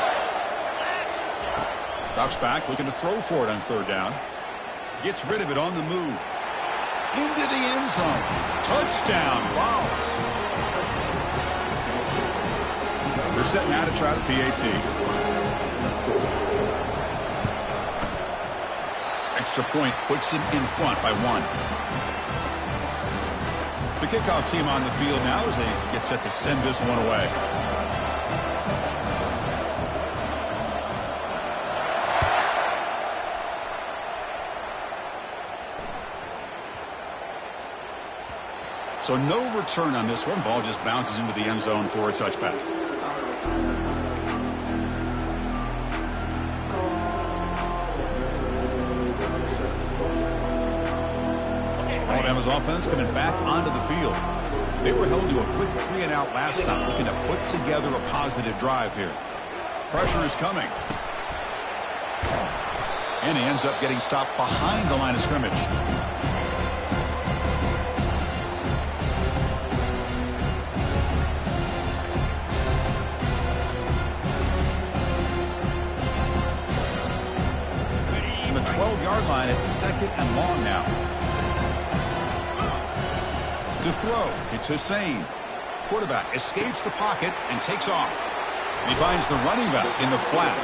Drops back, looking to throw for it on third down. Gets rid of it on the move. Into the end zone. Touchdown, Vols. They're setting out to try the PAT. Extra point puts him in front by 1. The kickoff team on the field now as they get set to send this one away. So no return on this one. Ball just bounces into the end zone for a touchback. Alabama's offense coming back onto the field. They were held to a quick 3-and-out last time, looking to put together a positive drive here. Pressure is coming. And he ends up getting stopped behind the line of scrimmage. On the 12-yard line, it's 2nd and long now. To throw, it's Hussein. Quarterback escapes the pocket and takes off. He finds the running back in the flat.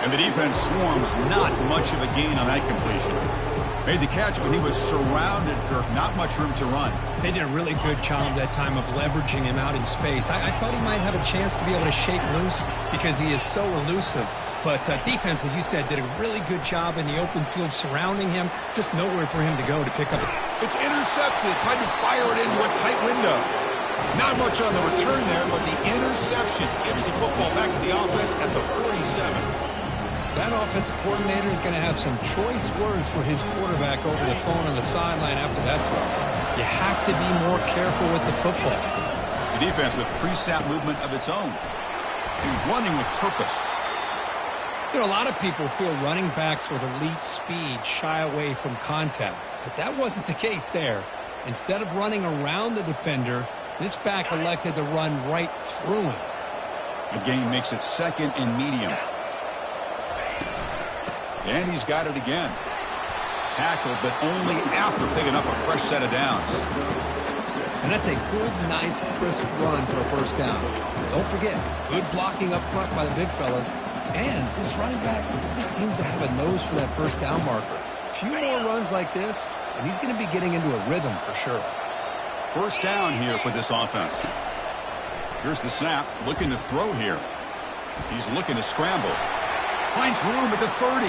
And the defense swarms. Not much of a gain on that completion. Made the catch, but he was surrounded, Kirk. Not much room to run. They did a really good job that time of leveraging him out in space. I thought he might have a chance to be able to shake loose because he is so elusive. But defense, as you said, did a really good job in the open field surrounding him. Just nowhere for him to go to pick up. It's intercepted. Tried to fire it into a tight window. Not much on the return there, but the interception gives the football back to the offense at the 47. That offensive coordinator is going to have some choice words for his quarterback over the phone on the sideline after that throw. You have to be more careful with the football. The defense with pre-snap movement of its own. Running with purpose. You know, a lot of people feel running backs with elite speed shy away from contact, but that wasn't the case there. Instead of running around the defender, this back elected to run right through him. The gain makes it 2nd and medium. And he's got it again. Tackled, but only after picking up a fresh set of downs. And that's a good, nice, crisp run for a first down. Don't forget, good blocking up front by the big fellas. And this running back really seems to have a nose for that first down marker. A few more runs like this, and he's going to be getting into a rhythm for sure. First down here for this offense. Here's the snap. Looking to throw here. He's looking to scramble. Finds room at the 30.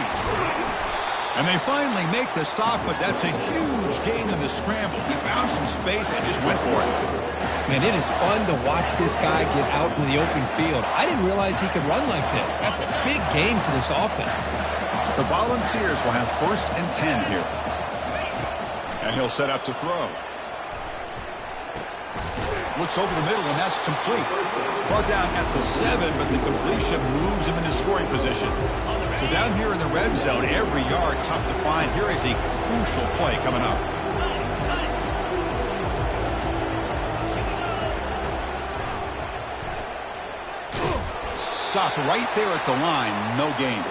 And they finally make the stop, but that's a huge gain in the scramble. He found some space and just went for it. Man, it is fun to watch this guy get out in the open field. I didn't realize he could run like this. That's a big gain for this offense. The Volunteers will have 1st and 10 here. And he'll set up to throw. Looks over the middle, and that's complete. Brought down at the 7, but the completion moves him into scoring position. So down here in the red zone, every yard tough to find. Here is a crucial play coming up. Stopped right there at the line. No gain.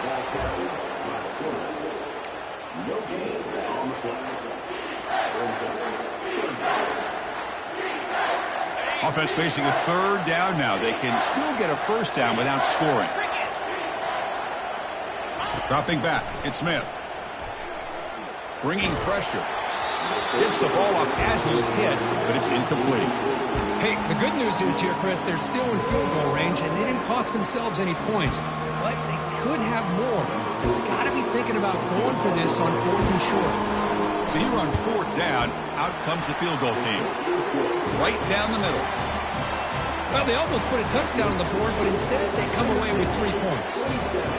Offense facing a 3rd down now. They can still get a first down without scoring. Dropping back, it's Smith. Bringing pressure. Gets the ball off as he's hit, but it's incomplete. Hey, the good news is here, Chris, they're still in field goal range, and they didn't cost themselves any points. But they could have more. Got to be thinking about going for this on 4th and short. So here on 4th down, out comes the field goal team. Right down the middle. Well, they almost put a touchdown on the board, but instead they come away with 3 points.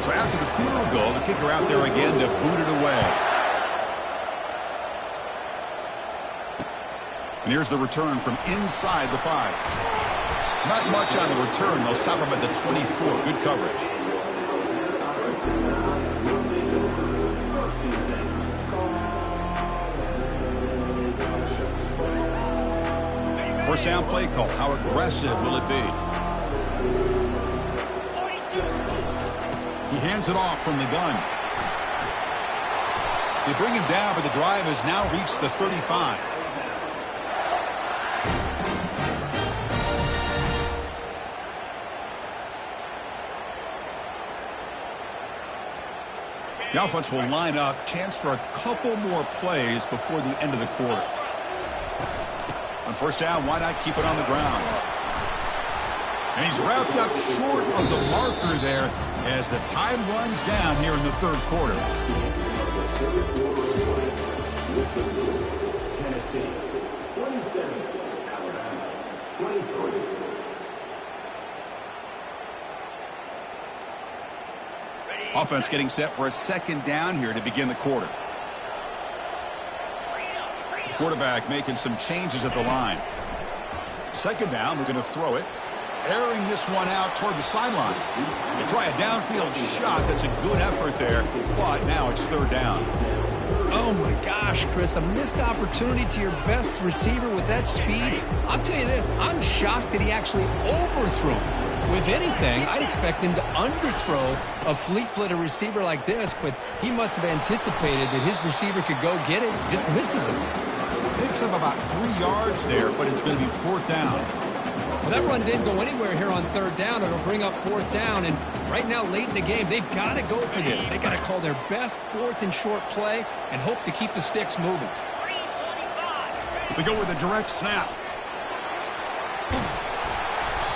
So after the field goal, the kicker out there again to boot it away. And here's the return from inside the 5. Not much on the return. They'll stop him at the 24. Good coverage. First down play call. How aggressive will it be? He hands it off from the gun. They bring him down, but the drive has now reached the 35. The offense will line up. Chance for a couple more plays before the end of the quarter. On first down, why not keep it on the ground? And he's wrapped up short of the marker there as the time runs down here in the 3rd quarter. Tennessee, 27, Alabama, 23. Offense getting set for a 2nd down here to begin the quarter. The quarterback making some changes at the line. 2nd down, we're going to throw it. Airing this one out toward the sideline. They try a downfield shot. That's a good effort there, but now it's 3rd down. Oh, my gosh, Chris, a missed opportunity to your best receiver with that speed. I'll tell you this, I'm shocked that he actually overthrew him. With anything, I'd expect him to underthrow a fleet-footed receiver like this, but he must have anticipated that his receiver could go get it, just misses him. Picks up about 3 yards there, but it's going to be 4th down. Well, that run didn't go anywhere here on 3rd down. It'll bring up 4th down, and right now, late in the game, they've got to go for this. They've got to call their best 4th and short play and hope to keep the sticks moving. We go with a direct snap.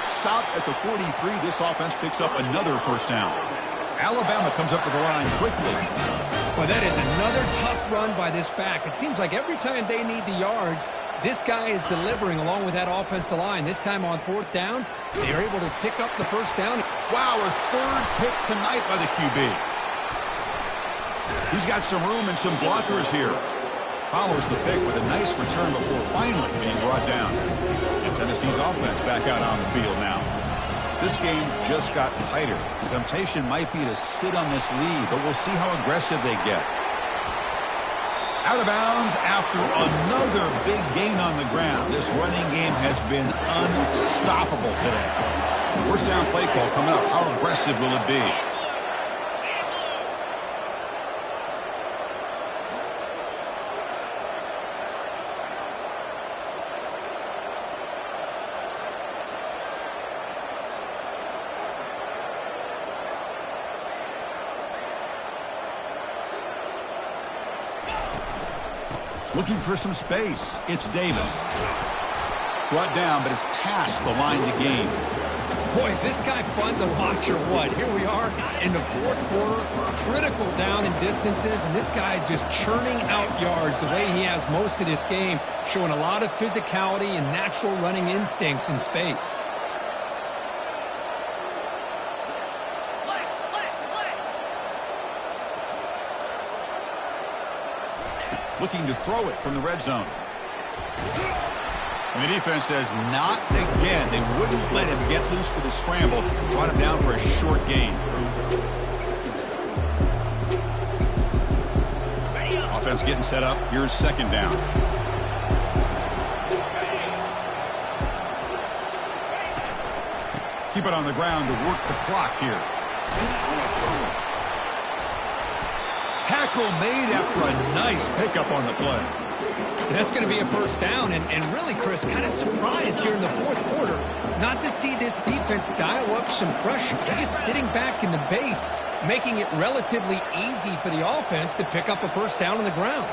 Stop at the 43. This offense picks up another 1st down. Alabama comes up with the line quickly. Well, that is another tough run by this back. It seems like every time they need the yards, this guy is delivering along with that offensive line. This time on 4th down, they are able to pick up the 1st down. Wow, a 3rd pick tonight by the QB. He's got some room and some blockers here. Follows the pick with a nice return before finally being brought down. And Tennessee's offense back out on the field now. This game just got tighter. The temptation might be to sit on this lead, but we'll see how aggressive they get. Out of bounds after another big gain on the ground. This running game has been unstoppable today. First down play call coming up. How aggressive will it be? Looking for some space. It's Davis. Brought down, but it's past the line to gain. Boy, is this guy fun to watch or what? Here we are in the 4th quarter, critical down in distances, and this guy just churning out yards the way he has most of this game, showing a lot of physicality and natural running instincts in space. Looking to throw it from the red zone. And the defense says, not again. They wouldn't let him get loose for the scramble. Brought him down for a short gain. Offense getting set up. Here's 2nd down. Keep it on the ground to work the clock here. Tackle made after a nice pickup on the play. And that's going to be a 1st down, and really, Chris, kind of surprised here in the 4th quarter not to see this defense dial up some pressure. They're just sitting back in the base, making it relatively easy for the offense to pick up a 1st down on the ground.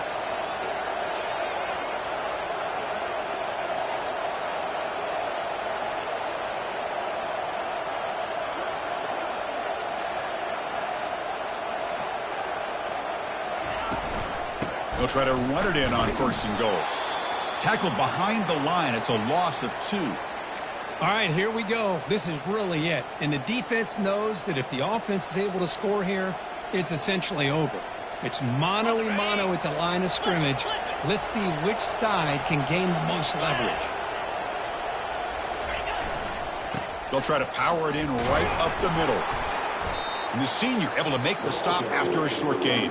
They'll try to run it in on 1st and goal. Tackled behind the line. It's a loss of 2. All right, here we go. This is really it. And the defense knows that if the offense is able to score here, it's essentially over. It's mano-a-mano at the line of scrimmage. Let's see which side can gain the most leverage. They'll try to power it in right up the middle. And the senior able to make the stop after a short gain.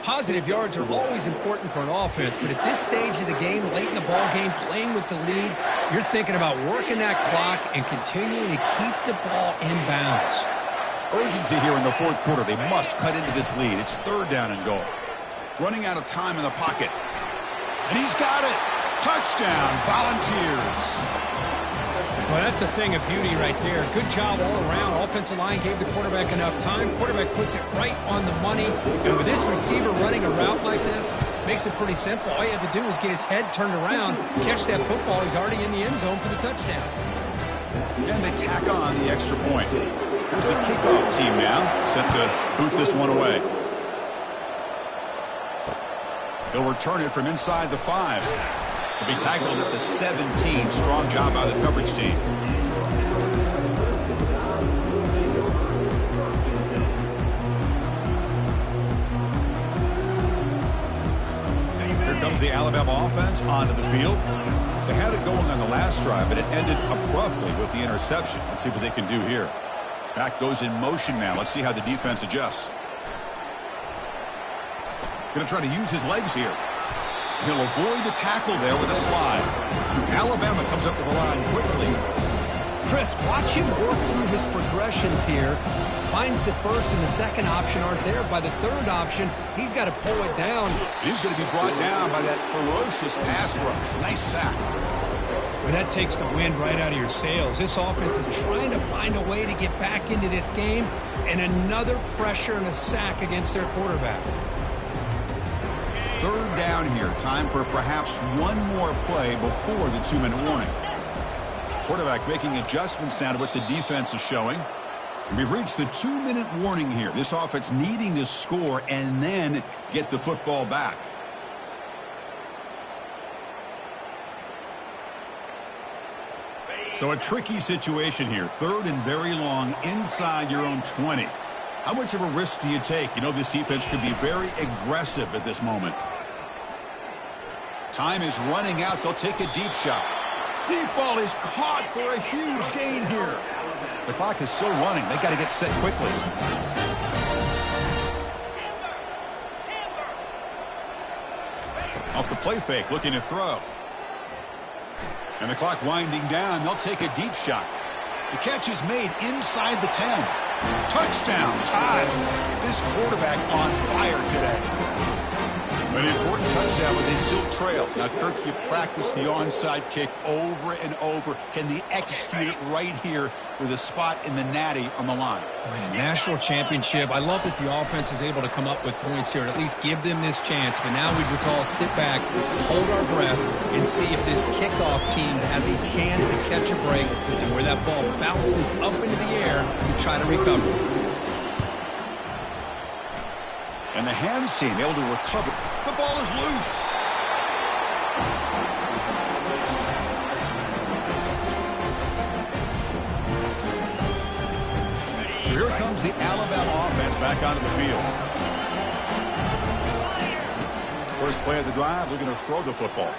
Positive yards are always important for an offense, but at this stage of the game, late in the ball game, playing with the lead, you're thinking about working that clock and continuing to keep the ball in bounds. Urgency here in the 4th quarter. They must cut into this lead. It's 3rd down and goal. Running out of time in the pocket. And he's got it. Touchdown, Volunteers. Well, that's a thing of beauty right there. Good job all around. Offensive line gave the quarterback enough time. Quarterback puts it right on the money. And with this receiver running a route like this, makes it pretty simple. All you have to do is get his head turned around, catch that football. He's already in the end zone for the touchdown. And they tack on the extra point. Here's the kickoff team now, set to boot this one away. They'll return it from inside the 5. They'll be tackled at the 17. Strong job by the coverage team. Here comes the Alabama offense onto the field. They had it going on the last drive, but it ended abruptly with the interception. Let's see what they can do here. Back goes in motion now. Let's see how the defense adjusts. Going to try to use his legs here. He'll avoid the tackle there with a slide. Alabama comes up with the line quickly. Chris, watch him work through his progressions here. Finds the first and the second option aren't there. By the third option, he's got to pull it down. He's going to be brought down by that ferocious pass rush. Nice sack. Well, that takes the wind right out of your sails. This offense is trying to find a way to get back into this game, and another pressure and a sack against their quarterback. 3rd down here. Time for perhaps one more play before the 2-minute warning. Quarterback making adjustments now to what the defense is showing. We've reached the 2-minute warning here. This offense needing to score and then get the football back. So a tricky situation here. 3rd and very long inside your own 20. How much of a risk do you take? You know this defense could be very aggressive at this moment. Time is running out. They'll take a deep shot. Deep ball is caught for a huge gain here. The clock is still running. They got to get set quickly. Off the play fake, looking to throw. And the clock winding down. They'll take a deep shot. The catch is made inside the 10. Touchdown, Tide. This quarterback on fire today. An important touchdown, but they still trail. Now, Kirk, you practice the onside kick over and over. Can they execute it right here with a spot in the natty on the line? Man, national championship. I love that the offense was able to come up with points here and at least give them this chance. But now we just all sit back, hold our breath, and see if this kickoff team has a chance to catch a break and where that ball bounces up into the air to try to recover. And the hands team able to recover. The ball is loose. Here comes the Alabama offense back onto the field. First play of the drive, looking to throw the football.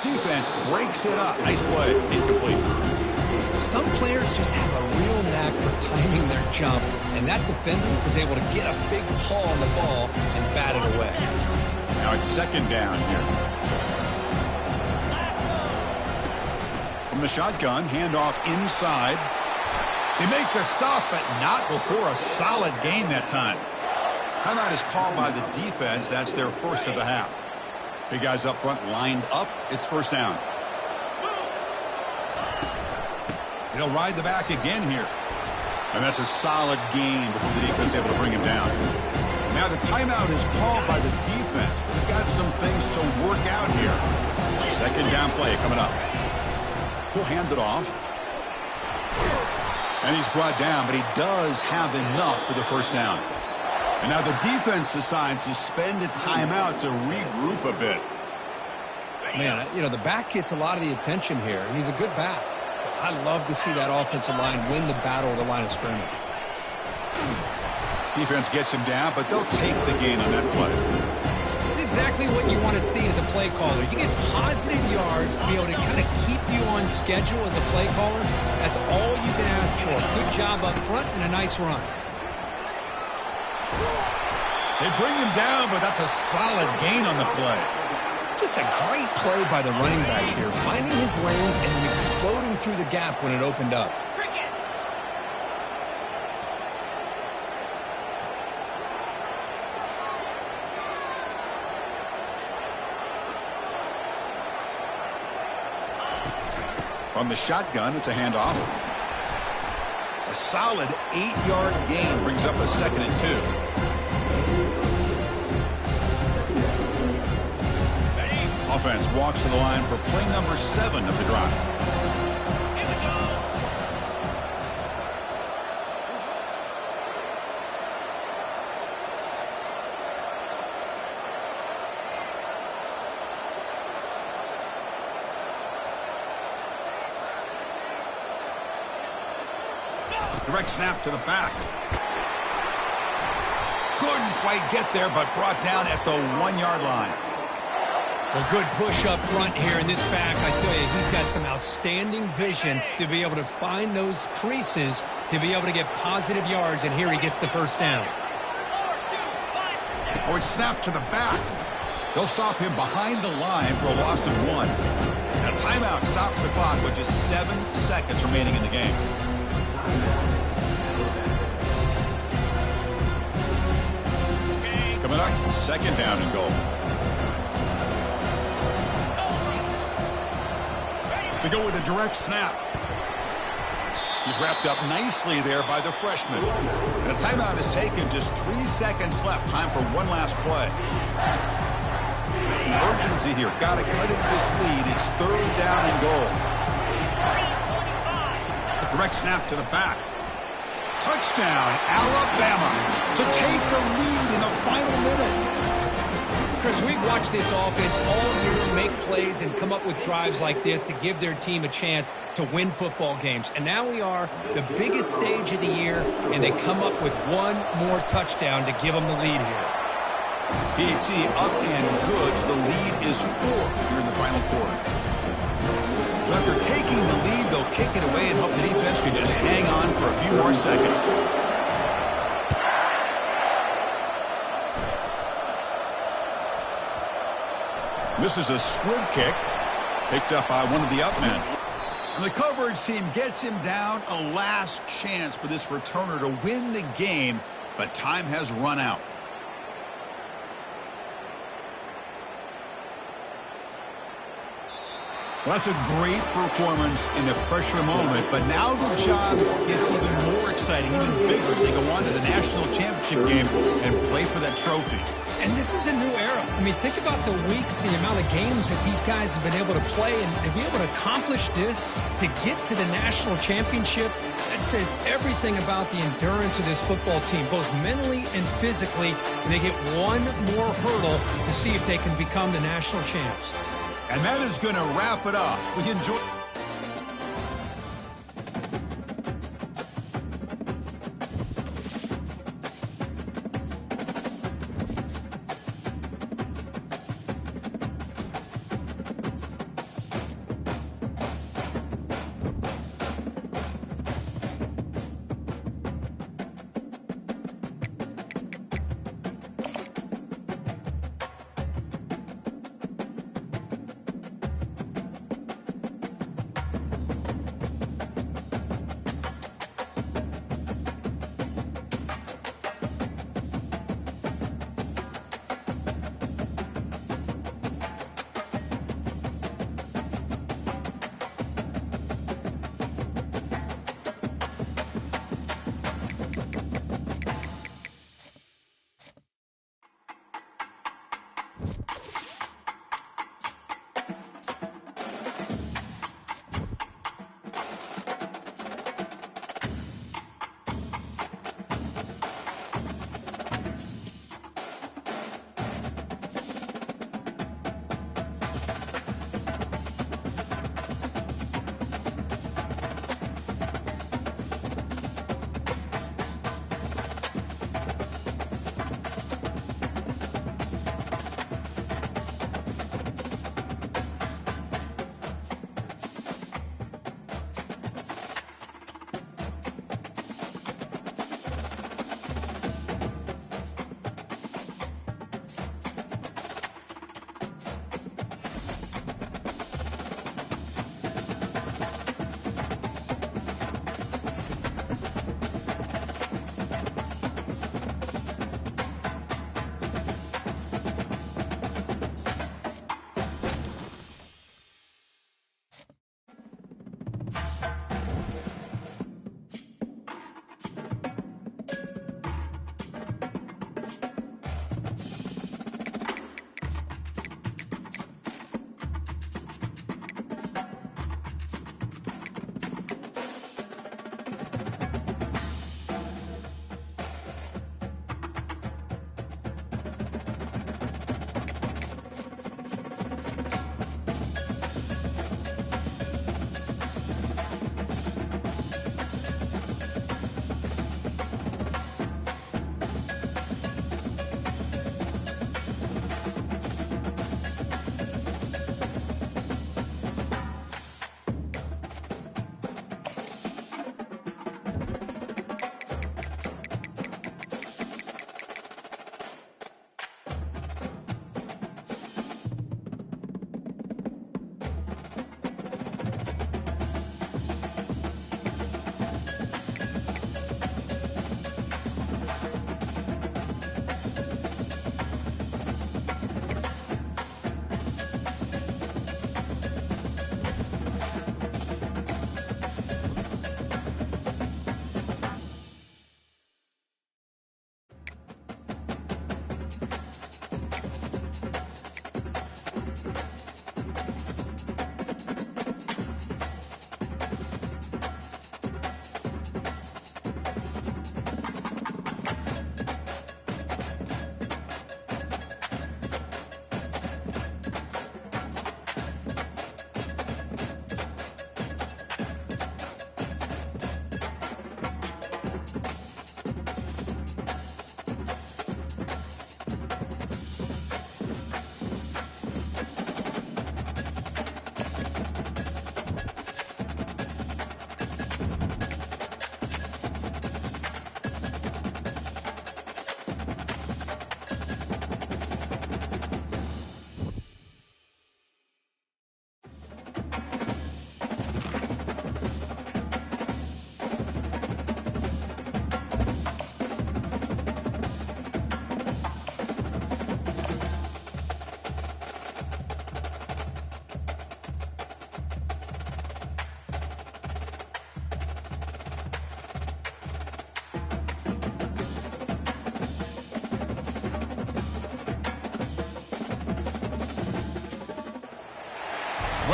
Defense breaks it up. Nice play. Incomplete. Some players just have a real knack for timing their jump, and that defender was able to get a big paw on the ball and bat it away. Now it's 2nd down here. From the shotgun, handoff inside. They make the stop, but not before a solid gain that time. Timeout is called by the defense. That's their first of the half. Big guys up front lined up. It's 1st down. He'll ride the back again here. And that's a solid gain before the defense is able to bring him down. Now the timeout is called by the defense. They've got some things to work out here. 2nd down play coming up. He'll hand it off. And he's brought down, but he does have enough for the 1st down. And now the defense decides to spend a timeout to regroup a bit. Man, you know, the back gets a lot of the attention here, and he's a good back. I love to see that offensive line win the battle at the line of scrimmage. Defense gets him down, but they'll take the gain on that play. This is exactly what you want to see as a play caller. You get positive yards to be able to kind of keep you on schedule as a play caller. That's all you can ask for. Good job up front and a nice run. They bring him down, but that's a solid gain on the play. Just a great play by the running back here, finding his lanes and then exploding through the gap when it opened up. From the shotgun, it's a handoff. A solid 8-yard gain brings up a 2nd and 2. Offense walks to the line for play number 7 of the drive. Here we go. Direct snap to the back. Couldn't quite get there, but brought down at the 1-yard line. Well, good push up front here in this back. I tell you, he's got some outstanding vision to be able to find those creases, to be able to get positive yards, and here he gets the first down. Oh, it's snapped to the back. They'll stop him behind the line for a loss of 1. And a timeout stops the clock with just 7 seconds remaining in the game. Coming up, 2nd down and goal. They go with a direct snap. He's wrapped up nicely there by the freshman. And a timeout is taken, just 3 seconds left. Time for one last play. Urgency here. Got to cut into this lead. It's 3rd down and goal. Direct snap to the back. Touchdown, Alabama, to take the lead in the final minute. Chris, we've watched this offense all year make plays and come up with drives like this to give their team a chance to win football games. And now we are the biggest stage of the year, and they come up with one more touchdown to give them the lead here. PAT up and good. The lead is 4 here in the final quarter. So after taking the lead, they'll kick it away and hope the defense can just hang on for a few more seconds. This is a squib kick, picked up by one of the up men. And the coverage team gets him down. A last chance for this returner to win the game, but time has run out. Well, that's a great performance in the pressure moment, but now the job gets even more exciting, even bigger as they go on to the national championship game and play for that trophy. And this is a new era. I mean, think about the weeks, the amount of games that these guys have been able to play, and to be able to accomplish this, to get to the national championship, that says everything about the endurance of this football team, both mentally and physically. And they get one more hurdle to see if they can become the national champs. And that is going to wrap it up. We enjoy.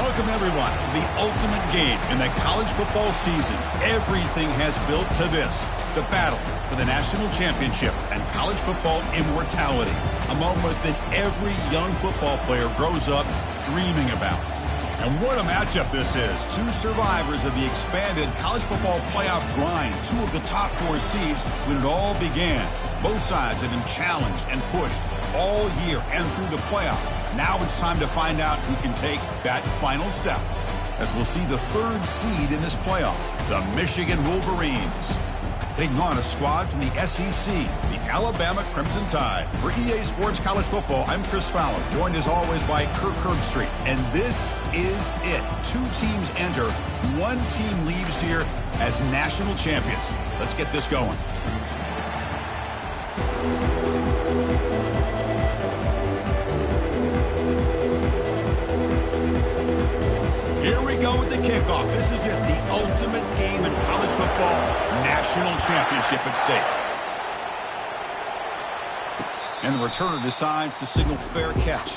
Welcome, everyone, to the ultimate game in the college football season. Everything has built to this, the battle for the national championship and college football immortality, a moment that every young football player grows up dreaming about. And what a matchup this is. Two survivors of the expanded college football playoff grind, two of the top 4 seeds when it all began. Both sides have been challenged and pushed all year and through the playoff. Now it's time to find out who can take that final step, as we'll see the 3rd seed in this playoff, the Michigan Wolverines, taking on a squad from the SEC, the Alabama Crimson Tide. For EA Sports College Football, I'm Chris Fowler, joined as always by Kirk Herbstreit. And this is it. 2 teams enter, 1 team leaves here as national champions. Let's get this going. Here we go with the kickoff. This is it, the ultimate game in college football, national championship at stake. And the returner decides to signal fair catch.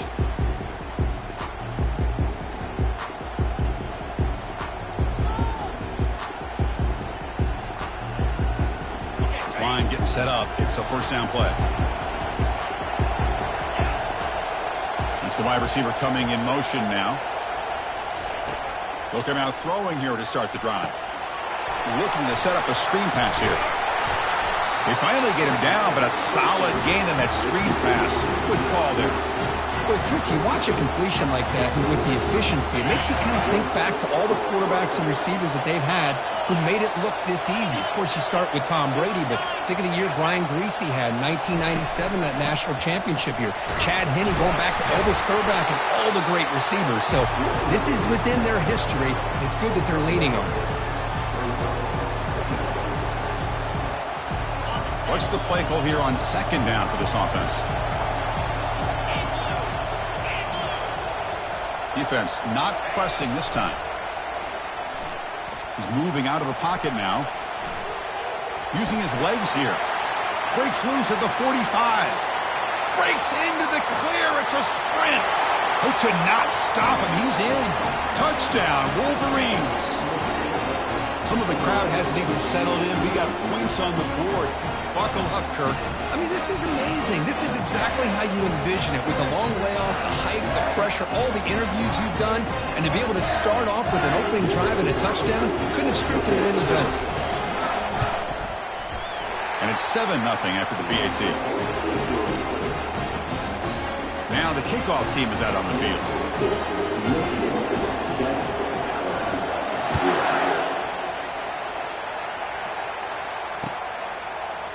This line getting set up. It's a first down play. It's the wide receiver coming in motion now. They'll come out throwing here to start the drive. Looking to set up a screen pass here. They finally get him down, but a solid gain in that screen pass. Good call there. Boy, Chris, you watch a completion like that with the efficiency. It makes you kind of think back to all the quarterbacks and receivers that they've had who made it look this easy. Of course, you start with Tom Brady, but think of the year Brian Greasy had in 1997, that national championship year. Chad Henne going back to Elvis Grbac and all the great receivers. So this is within their history. It's good that they're leaning on it. What's the play call here on 2nd down for this offense? Defense not pressing this time. He's moving out of the pocket now. Using his legs here. Breaks loose at the 45. Breaks into the clear. It's a sprint. They could not stop him. He's in. Touchdown, Wolverines. Some of the crowd hasn't even settled in. We got points on the board. Buckle up, Kirk. I mean, this is amazing. This is exactly how you envision it, with the long layoff, the hype, the pressure, all the interviews you've done, and to be able to start off with an opening drive and a touchdown, couldn't have scripted it any better. And it's 7-0 after the BAT. Now the kickoff team is out on the field.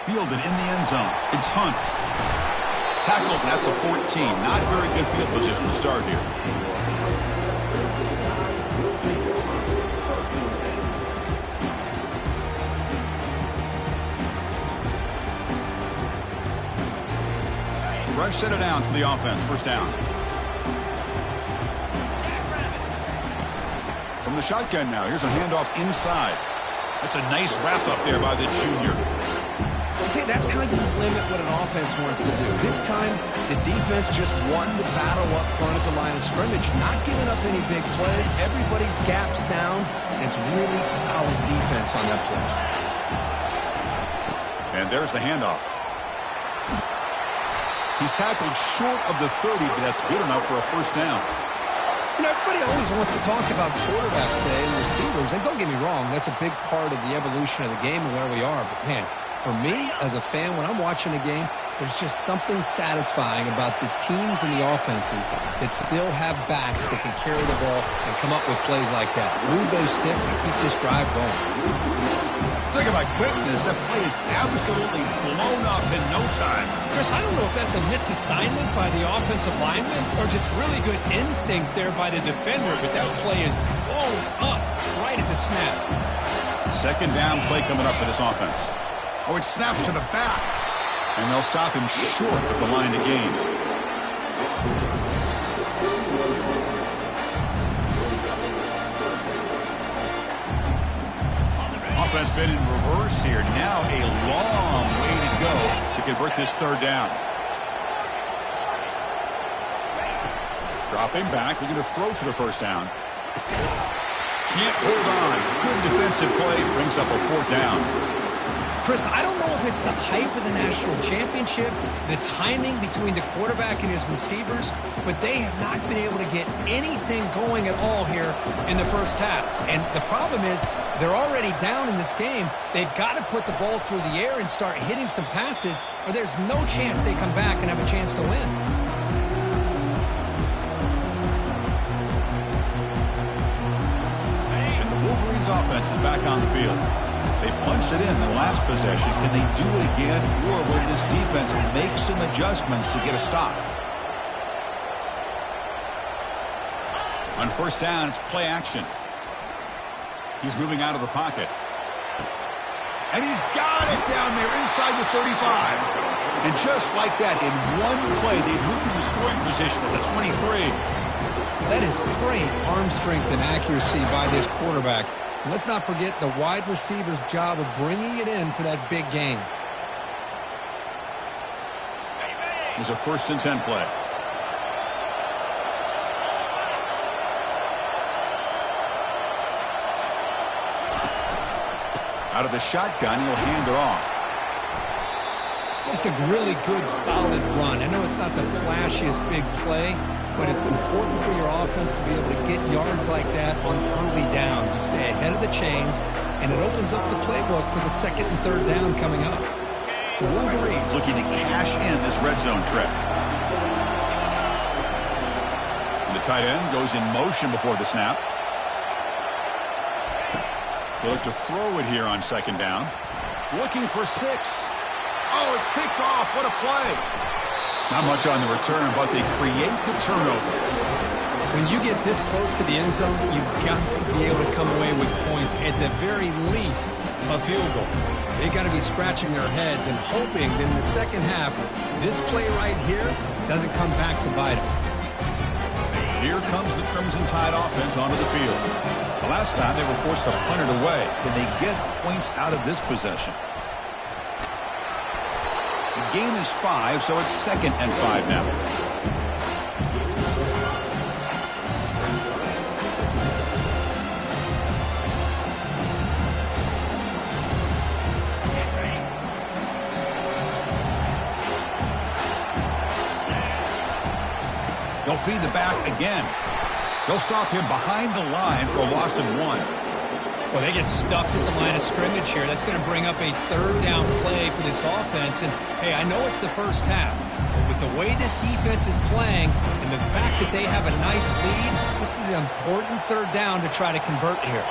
Fielded in the end zone. It's Hunt. Tackled at the 14. Not very good field position to start here. Fresh set of downs for the offense. First down. From the shotgun now. Here's a handoff inside. That's a nice wrap up there by the junior. See, that's how you limit what an offense wants to do. This time, the defense just won the battle up front at the line of scrimmage, not giving up any big plays. Everybody's gap sound. It's really solid defense on that play. And there's the handoff. He's tackled short of the 30, but that's good enough for a first down. You know, everybody always wants to talk about quarterbacks today and receivers, and don't get me wrong, that's a big part of the evolution of the game and where we are. But, man, for me, as a fan, when I'm watching a game, there's just something satisfying about the teams and the offenses that still have backs that can carry the ball and come up with plays like that. Move those sticks and keep this drive going. Talk about quickness. That play is absolutely blown up in no time. Chris, I don't know if that's a misassignment by the offensive lineman or just really good instincts there by the defender, but that play is blown up right at the snap. Second down play coming up for this offense. Oh, it's snapped to the back. And they'll stop him short of the line to gain. Offense been in reverse here. Now a long way to go to convert this third down. Dropping back, looking to throw for the first down. Can't hold on. Good defensive play. Brings up a 4th down. Chris, I don't know if it's the hype of the national championship, the timing between the quarterback and his receivers, but they have not been able to get anything going at all here in the first half. And the problem is they're already down in this game. They've got to put the ball through the air and start hitting some passes, or there's no chance they come back and have a chance to win. And the Wolverines offense is back on the field. They punched it in the last possession. Can they do it again, or will this defense make some adjustments to get a stop? On first down, it's play action. He's moving out of the pocket. And he's got it down there inside the 35. And just like that, in one play, they've moved into scoring position at the 23. That is great arm strength and accuracy by this quarterback. Let's not forget the wide receiver's job of bringing it in for that big game. Here's a 1st and 10 play. Out of the shotgun, he'll hand it off. It's a really good, solid run. I know it's not the flashiest big play, but it's important for your offense to be able to get yards like that on early downs. You stay ahead of the chains, and it opens up the playbook for the 2nd and 3rd down coming up. The Wolverines looking to cash in this red zone trip. And the tight end goes in motion before the snap. They look to throw it here on 2nd down. Looking for 6. Oh, it's picked off. What a play. Not much on the return, but they create the turnover. When you get this close to the end zone, you've got to be able to come away with points, at the very least, a field goal. They've got to be scratching their heads and hoping that in the second half, this play right here doesn't come back to bite them. Here comes the Crimson Tide offense onto the field. The last time they were forced to punt it away. Can they get points out of this possession? The game is 5, so it's 2nd and 5 now. They'll feed the back again. They'll stop him behind the line for a loss of 1. Well, they get stuffed at the line of scrimmage here. That's going to bring up a 3rd down play for this offense. And, hey, I know it's the first half, but with the way this defense is playing and the fact that they have a nice lead, this is an important 3rd down to try to convert here.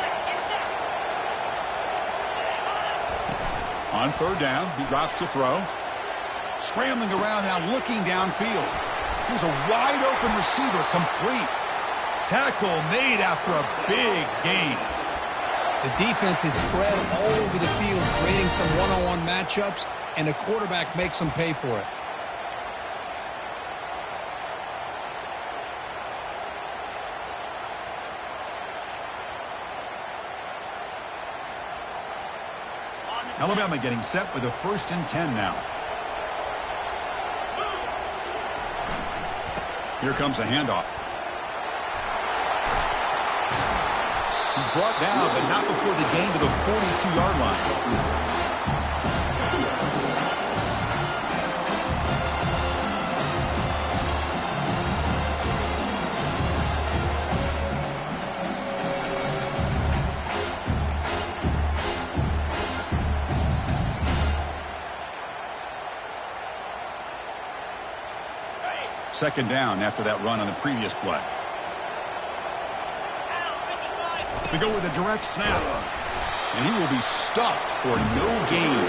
On 3rd down, he drops to throw. Scrambling around now, looking downfield. Here's a wide-open receiver, complete. Tackle made after a big gain. The defense is spread all over the field, creating some one-on-one matchups, and the quarterback makes them pay for it. Alabama getting set with a 1st and 10 now. Here comes a handoff. He's brought down, but not before the gain to the 42-yard line. Second down after that run on the previous play. We go with a direct snap. And he will be stuffed for no gain.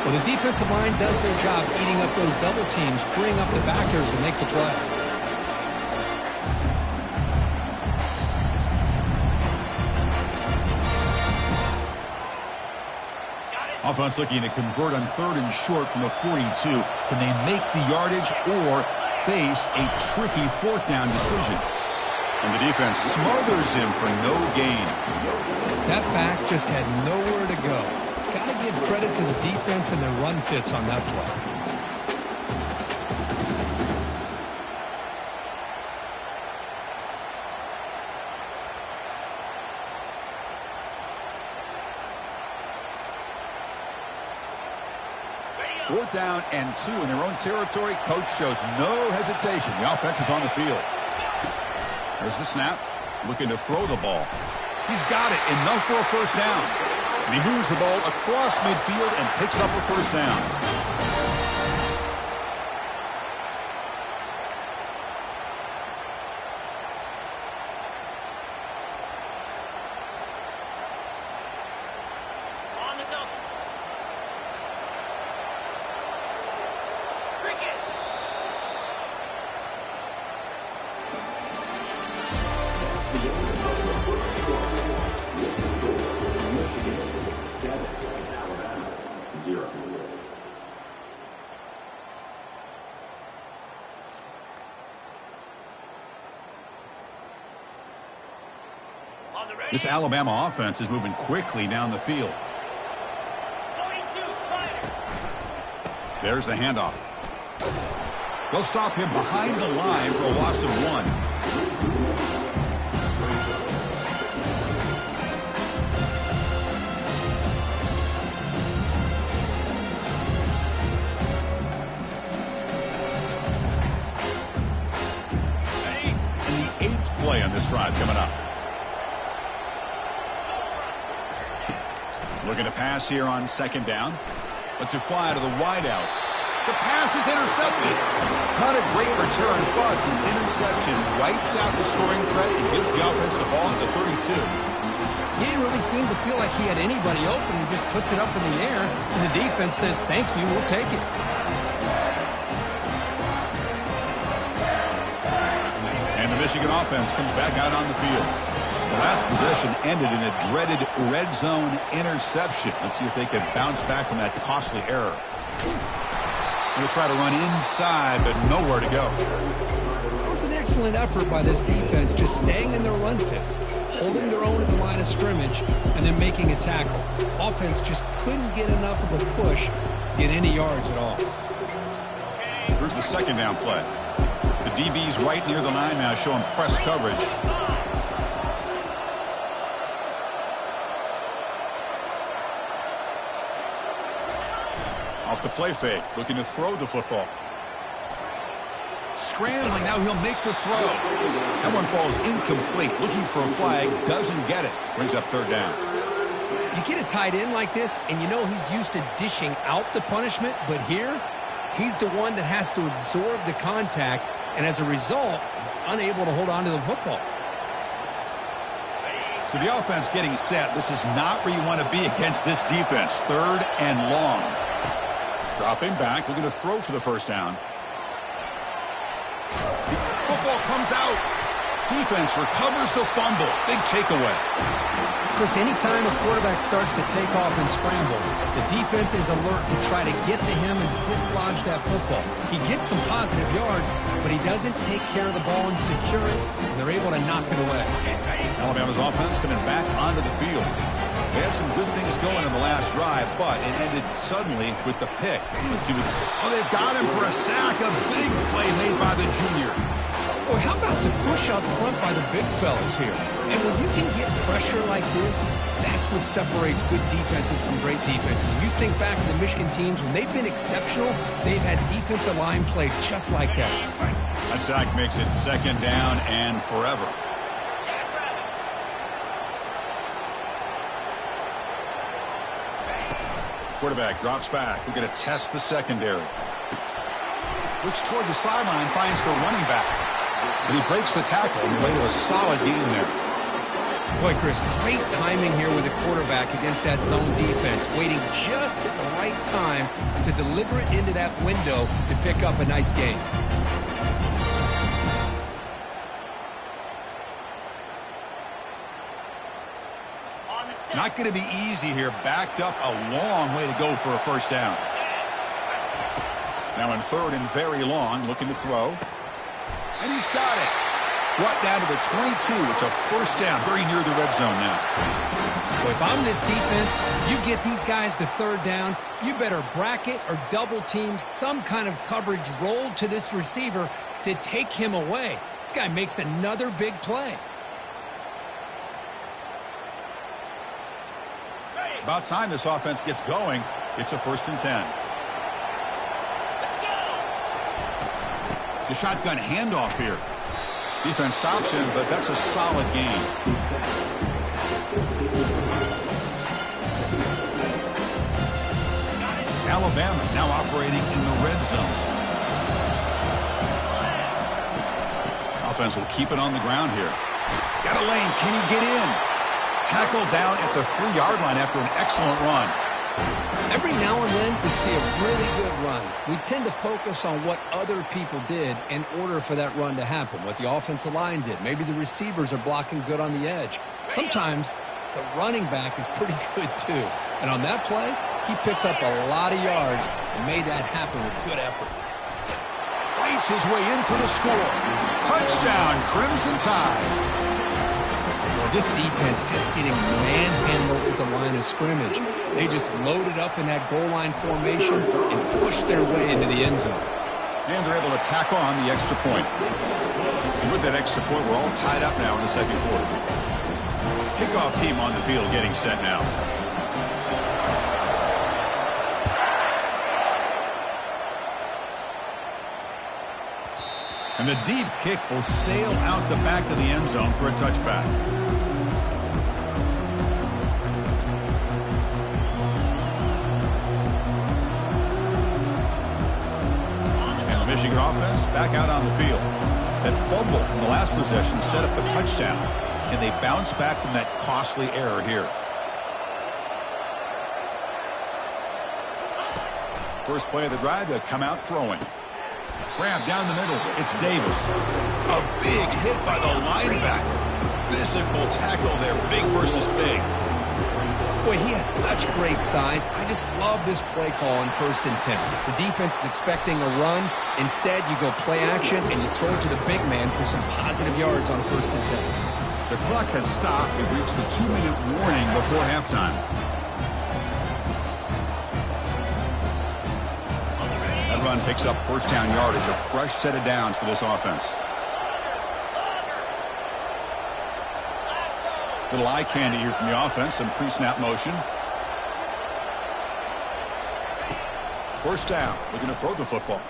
Well, the defensive line does their job eating up those double teams, freeing up the backers to make the play. Offense looking to convert on 3rd and short from the 42. Can they make the yardage or face a tricky 4th down decision? And the defense smothers him for no gain. That back just had nowhere to go. Got to give credit to the defense and their run fits on that play. 4th down and 2 in their own territory. Coach shows no hesitation. The offense is on the field. There's the snap. Looking to throw the ball. He's got it. Enough for a first down. And he moves the ball across midfield and picks up a first down. This Alabama offense is moving quickly down the field. There's the handoff. They'll stop him behind the line for a loss of 1. And the 8th play on this drive coming up. Looking to pass here on 2nd down. Lets it fly to the wideout. The pass is intercepted. Not a great return, but the interception wipes out the scoring threat and gives the offense the ball at the 32. He didn't really seem to feel like he had anybody open. He just puts it up in the air, and the defense says, thank you, we'll take it. And the Michigan offense comes back out on the field. The last possession ended in a dreaded red zone interception. Let's see if they can bounce back from that costly error. Going to try to run inside, but nowhere to go. It was an excellent effort by this defense, just staying in their run fix, holding their own at the line of scrimmage, and then making a tackle. Offense just couldn't get enough of a push to get any yards at all. Here's the 2nd down play. The DB's right near the line now, showing press coverage. Off the play fake, looking to throw the football. Scrambling, now he'll make the throw. That one falls incomplete. Looking for a flag, doesn't get it. Brings up 3rd down. You get a tight end like this, and you know he's used to dishing out the punishment, but here, he's the one that has to absorb the contact, and as a result, he's unable to hold on to the football. So the offense getting set. This is not where you want to be against this defense. 3rd and long. Dropping back, looking to throw for the first down. The football comes out. Defense recovers the fumble. Big takeaway. Chris, anytime a quarterback starts to take off and scramble, the defense is alert to try to get to him and dislodge that football. He gets some positive yards, but he doesn't take care of the ball and secure it, and they're able to knock it away. Alabama's offense coming back onto the field. They had some good things going in the last drive, but it ended suddenly with the pick. Let's see what... Oh, they've got him for a sack. A big play made by the junior. Boy, how about the push up front by the big fellas here? And when you can get pressure like this, that's what separates good defenses from great defenses. You think back to the Michigan teams, when they've been exceptional, they've had defensive line play just like that. That sack makes it 2nd down and forever. Quarterback drops back. We're going to test the secondary. Looks toward the sideline, finds the running back. And he breaks the tackle on the way to a solid gain there. Boy, Chris, great timing here with the quarterback against that zone defense, waiting just at the right time to deliver it into that window to pick up a nice gain. Not going to be easy here. Backed up a long way to go for a first down. Now in 3rd and very long, looking to throw. And he's got it. Brought down to the 22. It's a first down, very near the red zone now. Well, if I'm this defense, you get these guys to 3rd down, you better bracket or double team some kind of coverage rolled to this receiver to take him away. This guy makes another big play. About time this offense gets going. It's a 1st and 10. The shotgun handoff here. Defense stops him, but that's a solid gain. Alabama now operating in the red zone. Offense will keep it on the ground here. Got a lane. Can he get in? Tackled down at the 3-yard line after an excellent run. Every now and then we see a really good run. We tend to focus on what other people did in order for that run to happen, what the offensive line did. Maybe the receivers are blocking good on the edge. Sometimes the running back is pretty good too. And on that play, he picked up a lot of yards and made that happen with good effort. Fights his way in for the score. Touchdown, Crimson Tide. This defense just getting manhandled at the line of scrimmage. They just loaded up in that goal line formation and pushed their way into the end zone. And they're able to tack on the extra point. And with that extra point, we're all tied up now in the second quarter. Kickoff team on the field getting set now. And the deep kick will sail out the back of the end zone for a touch pass. And the Michigan offense back out on the field. That fumble in the last possession set up a touchdown. Can they bounce back from that costly error here? First play of the drive, they'll come out throwing. Grab down the middle. It's Davis. A big hit by the linebacker. Physical tackle there. Big versus big. Boy, he has such great size. I just love this play call on 1st and 10. The defense is expecting a run. Instead, you go play action and you throw it to the big man for some positive yards on 1st and 10. The clock has stopped. We've reached the 2-minute warning before halftime. Run picks up first down yardage, a fresh set of downs for this offense. Little eye candy here from the offense, some pre-snap motion. First down, looking to throw the football.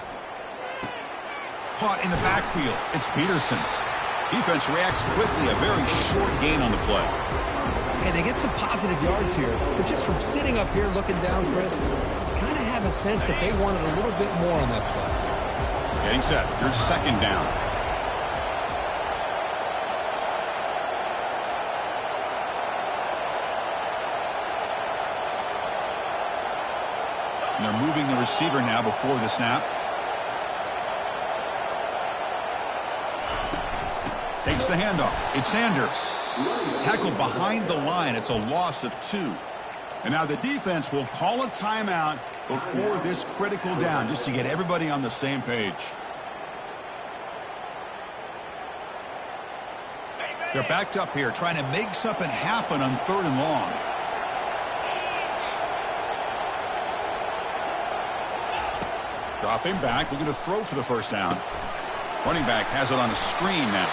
Caught in the backfield, it's Peterson. Defense reacts quickly, a very short gain on the play. Hey, they get some positive yards here, but just from sitting up here looking down, Chris, kind of have a sense that they wanted a little bit more on that play. Getting set. Here's second down. And they're moving the receiver now before the snap. Takes the handoff. It's Sanders. Tackled behind the line. It's a loss of 2. And now the defense will call a timeout before this critical down, just to get everybody on the same page. They're backed up here, trying to make something happen on 3rd and long. Dropping back, looking to throw for the first down. Running back has it on a screen now.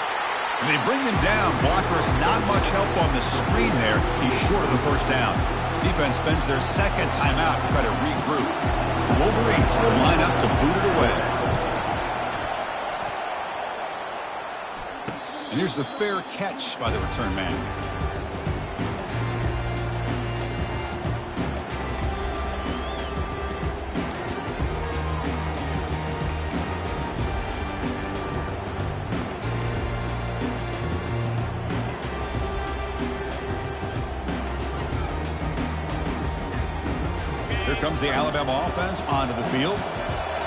And they bring him down. Blockers not much help on the screen there. He's short of the first down. Defense spends their second timeout to try to regroup. The Wolverines will line up to boot it away. And here's the fair catch by the return man. Here comes the Alabama offense onto the field.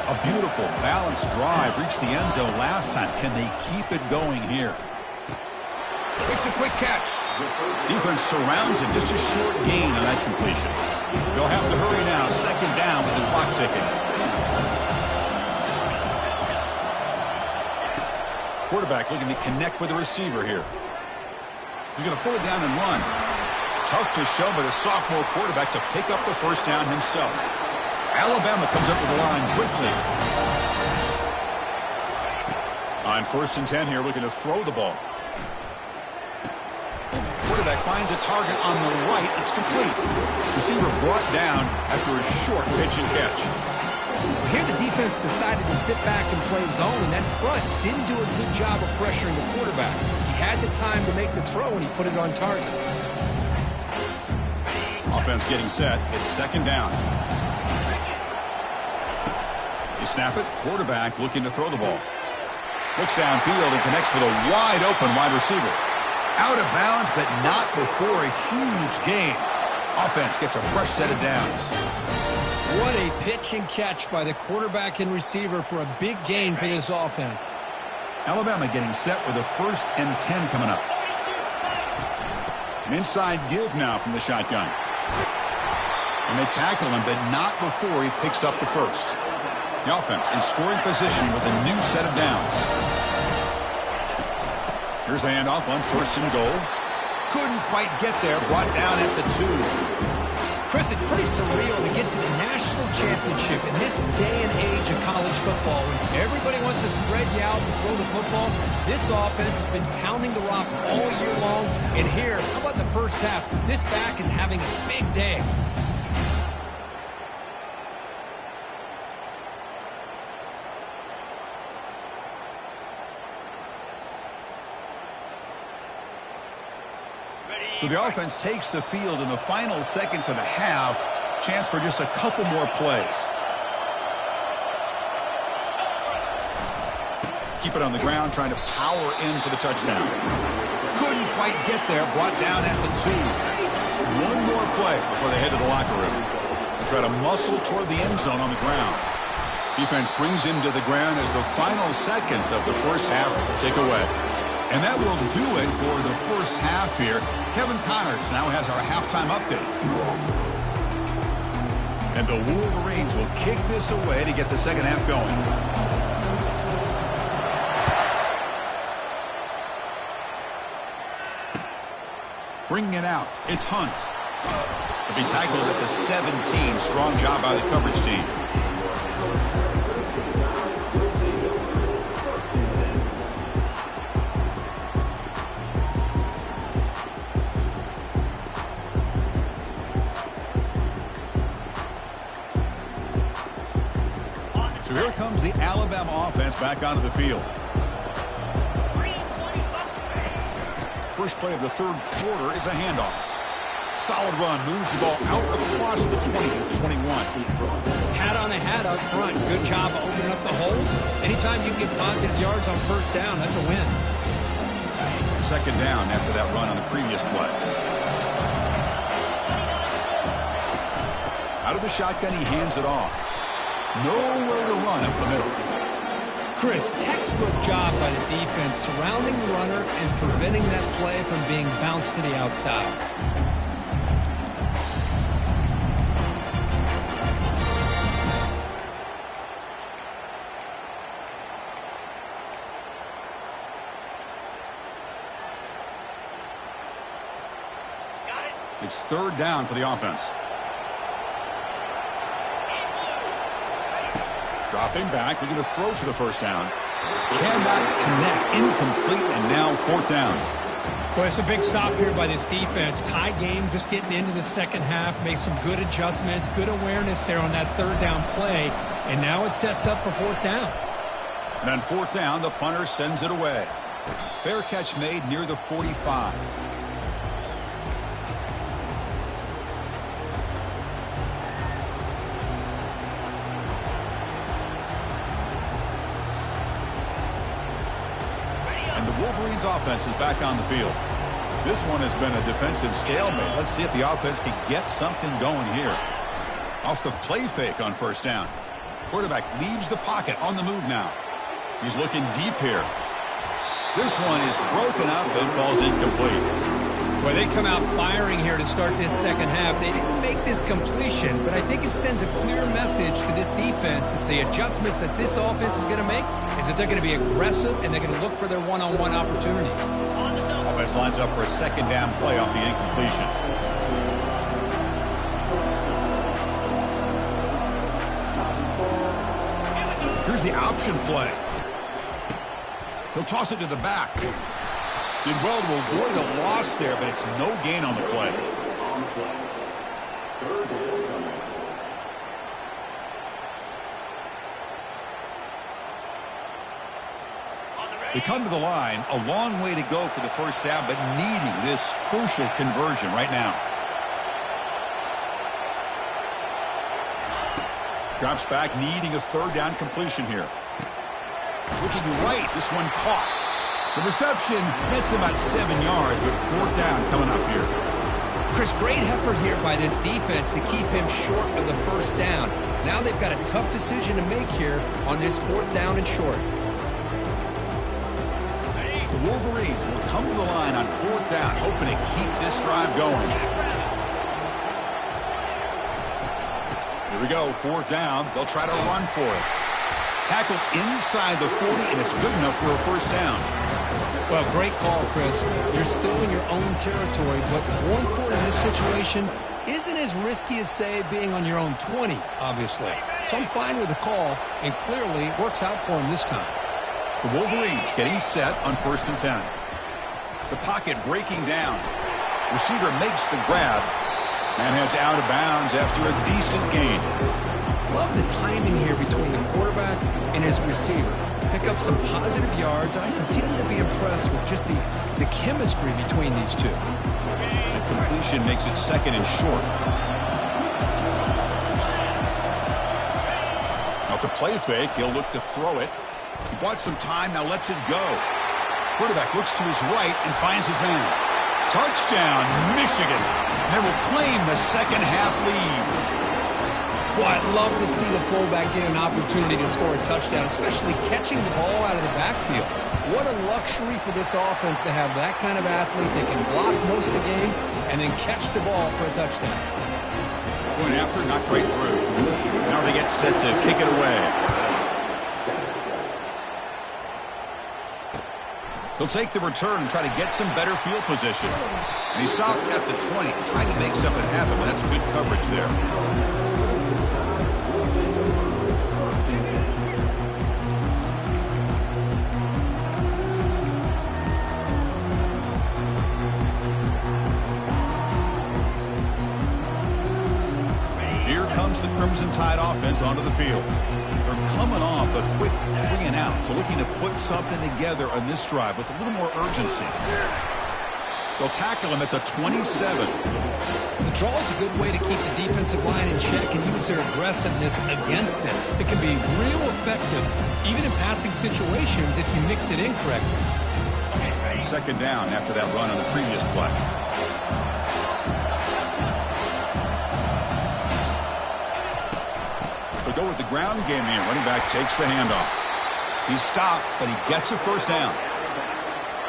A beautiful, balanced drive. Reached the end zone last time. Can they keep it going here? Makes a quick catch. Defense surrounds him. Just a short gain on that completion. They'll have to hurry now. Second down with the clock ticking. Quarterback looking to connect with the receiver here. He's going to pull it down and run. Tough to show by the sophomore quarterback to pick up the first down himself. Alabama comes up with the line quickly. On 1st and 10 here, looking to throw the ball. Quarterback finds a target on the right. It's complete. Receiver brought down after a short pitch and catch. Here the defense decided to sit back and play zone, and that front didn't do a good job of pressuring the quarterback. He had the time to make the throw, and he put it on target. Offense getting set. It's second down. You snap it. Quarterback looking to throw the ball. Looks downfield and connects with a wide-open wide receiver. Out of bounds, but not before a huge gain. Offense gets a fresh set of downs. What a pitch and catch by the quarterback and receiver for a big gain for this offense. Alabama getting set with a 1st and 10 coming up. An inside give now from the shotgun. And they tackle him, but not before he picks up the first. The offense in scoring position with a new set of downs. Here's the handoff on 1st and goal. Couldn't quite get there, brought down at the 2. Chris, it's pretty surreal to get to the national championship in this day and age of college football when everybody wants to spread you out and throw the football. This offense has been pounding the rock all year long. And here, how about the first half? This back is having a big day. So the offense takes the field in the final seconds of the half. Chance for just a couple more plays. Keep it on the ground, trying to power in for the touchdown. Couldn't quite get there, brought down at the 2. One more play before they head to the locker room. They try to muscle toward the end zone on the ground. Defense brings him to the ground as the final seconds of the first half tick away. And that will do it for the first half here. Kevin Connors now has our halftime update. And the Wolverines will kick this away to get the second half going. Bringing it out, it's Hunt. He'll be tackled at the 17. Strong job by the coverage team. So here comes the Alabama offense back onto the field. First play of the third quarter is a handoff. Solid run, moves the ball out across the 20-21. Hat on a hat up front. Good job of opening up the holes. Anytime you can get positive yards on first down, that's a win. Second down after that run on the previous play. Out of the shotgun, he hands it off. Nowhere to run up the middle. Chris, textbook job by the defense surrounding the runner and preventing that play from being bounced to the outside. It's third down for the offense. Dropping back, looking to throw for the first down. Cannot connect, incomplete, and now fourth down. Well, it's a big stop here by this defense. Tie game, just getting into the second half, made some good adjustments, good awareness there on that third down play, and now it sets up for fourth down. And on fourth down, the punter sends it away. Fair catch made near the 45. Wolverines offense is back on the field. This one has been a defensive stalemate. Let's see if the offense can get something going here. Off the play fake on first down. Quarterback leaves the pocket on the move now. He's looking deep here. This one is broken up and falls incomplete. Well, they come out firing here to start this second half. They didn't make this completion, but I think it sends a clear message to this defense that the adjustments that this offense is going to make is that they're going to be aggressive and they're going to look for their one-on-one opportunities. Offense lines up for a second down play off the incompletion. Here's the option play. He'll toss it to the back. Did well to avoid a loss there, but it's no gain on the play. They come to the line, a long way to go for the first down, but needing this crucial conversion right now. Drops back, needing a third down completion here. Looking right, this one caught. The reception gets about 7 yards, but fourth down coming up here. Chris, great effort here by this defense to keep him short of the first down. Now they've got a tough decision to make here on this fourth down and short. The Wolverines will come to the line on fourth down, hoping to keep this drive going. Here we go, fourth down. They'll try to run for it. Tackle inside the 40, and it's good enough for a first down. Well, great call, Chris. You're still in your own territory, but going for it in this situation isn't as risky as, say, being on your own 20, obviously. So I'm fine with the call, and clearly it works out for him this time. The Wolverines getting set on 1st and 10. The pocket breaking down. Receiver makes the grab and heads out of bounds after a decent gain. Love the timing here between the quarterback and his receiver. Pick up some positive yards, and I continue to be impressed with just the chemistry between these two. The completion makes it 2nd and short. Off the play fake, he'll look to throw it. He bought some time, now lets it go. Quarterback looks to his right and finds his man. Touchdown, Michigan. They will claim the second half lead. Well, I'd love to see the fullback get an opportunity to score a touchdown, especially catching the ball out of the backfield. What a luxury for this offense to have that kind of athlete that can block most of the game and then catch the ball for a touchdown. Going after, not quite through. Now they get set to kick it away. He'll take the return and try to get some better field position. And he stopped at the 20, trying to make something happen, but that's good coverage there. Here comes the Crimson Tide offense onto the field. They're coming off a quick 3 and out, so looking to put something together on this drive with a little more urgency. They'll tackle him at the 27. The draw is a good way to keep the defensive line in check and use their aggressiveness against them. It can be real effective, even in passing situations, if you mix it in correctly. 2nd down after that run on the previous play. They go with the ground game here. Running back takes the handoff. He's stopped, but he gets a first down.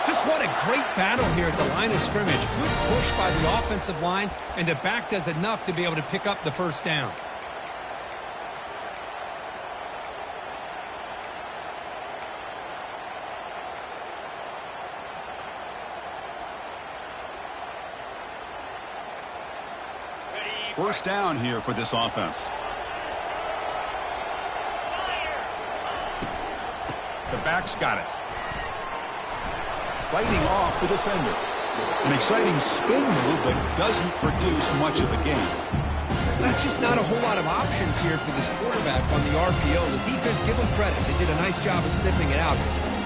Just what a great battle here at the line of scrimmage. Good push by the offensive line, and the back does enough to be able to pick up the first down. First down here for this offense. The back's got it. Fighting off the defender. An exciting spin move, but doesn't produce much of a gain. That's just not a whole lot of options here for this quarterback on the RPO. The defense, give them credit. They did a nice job of sniffing it out.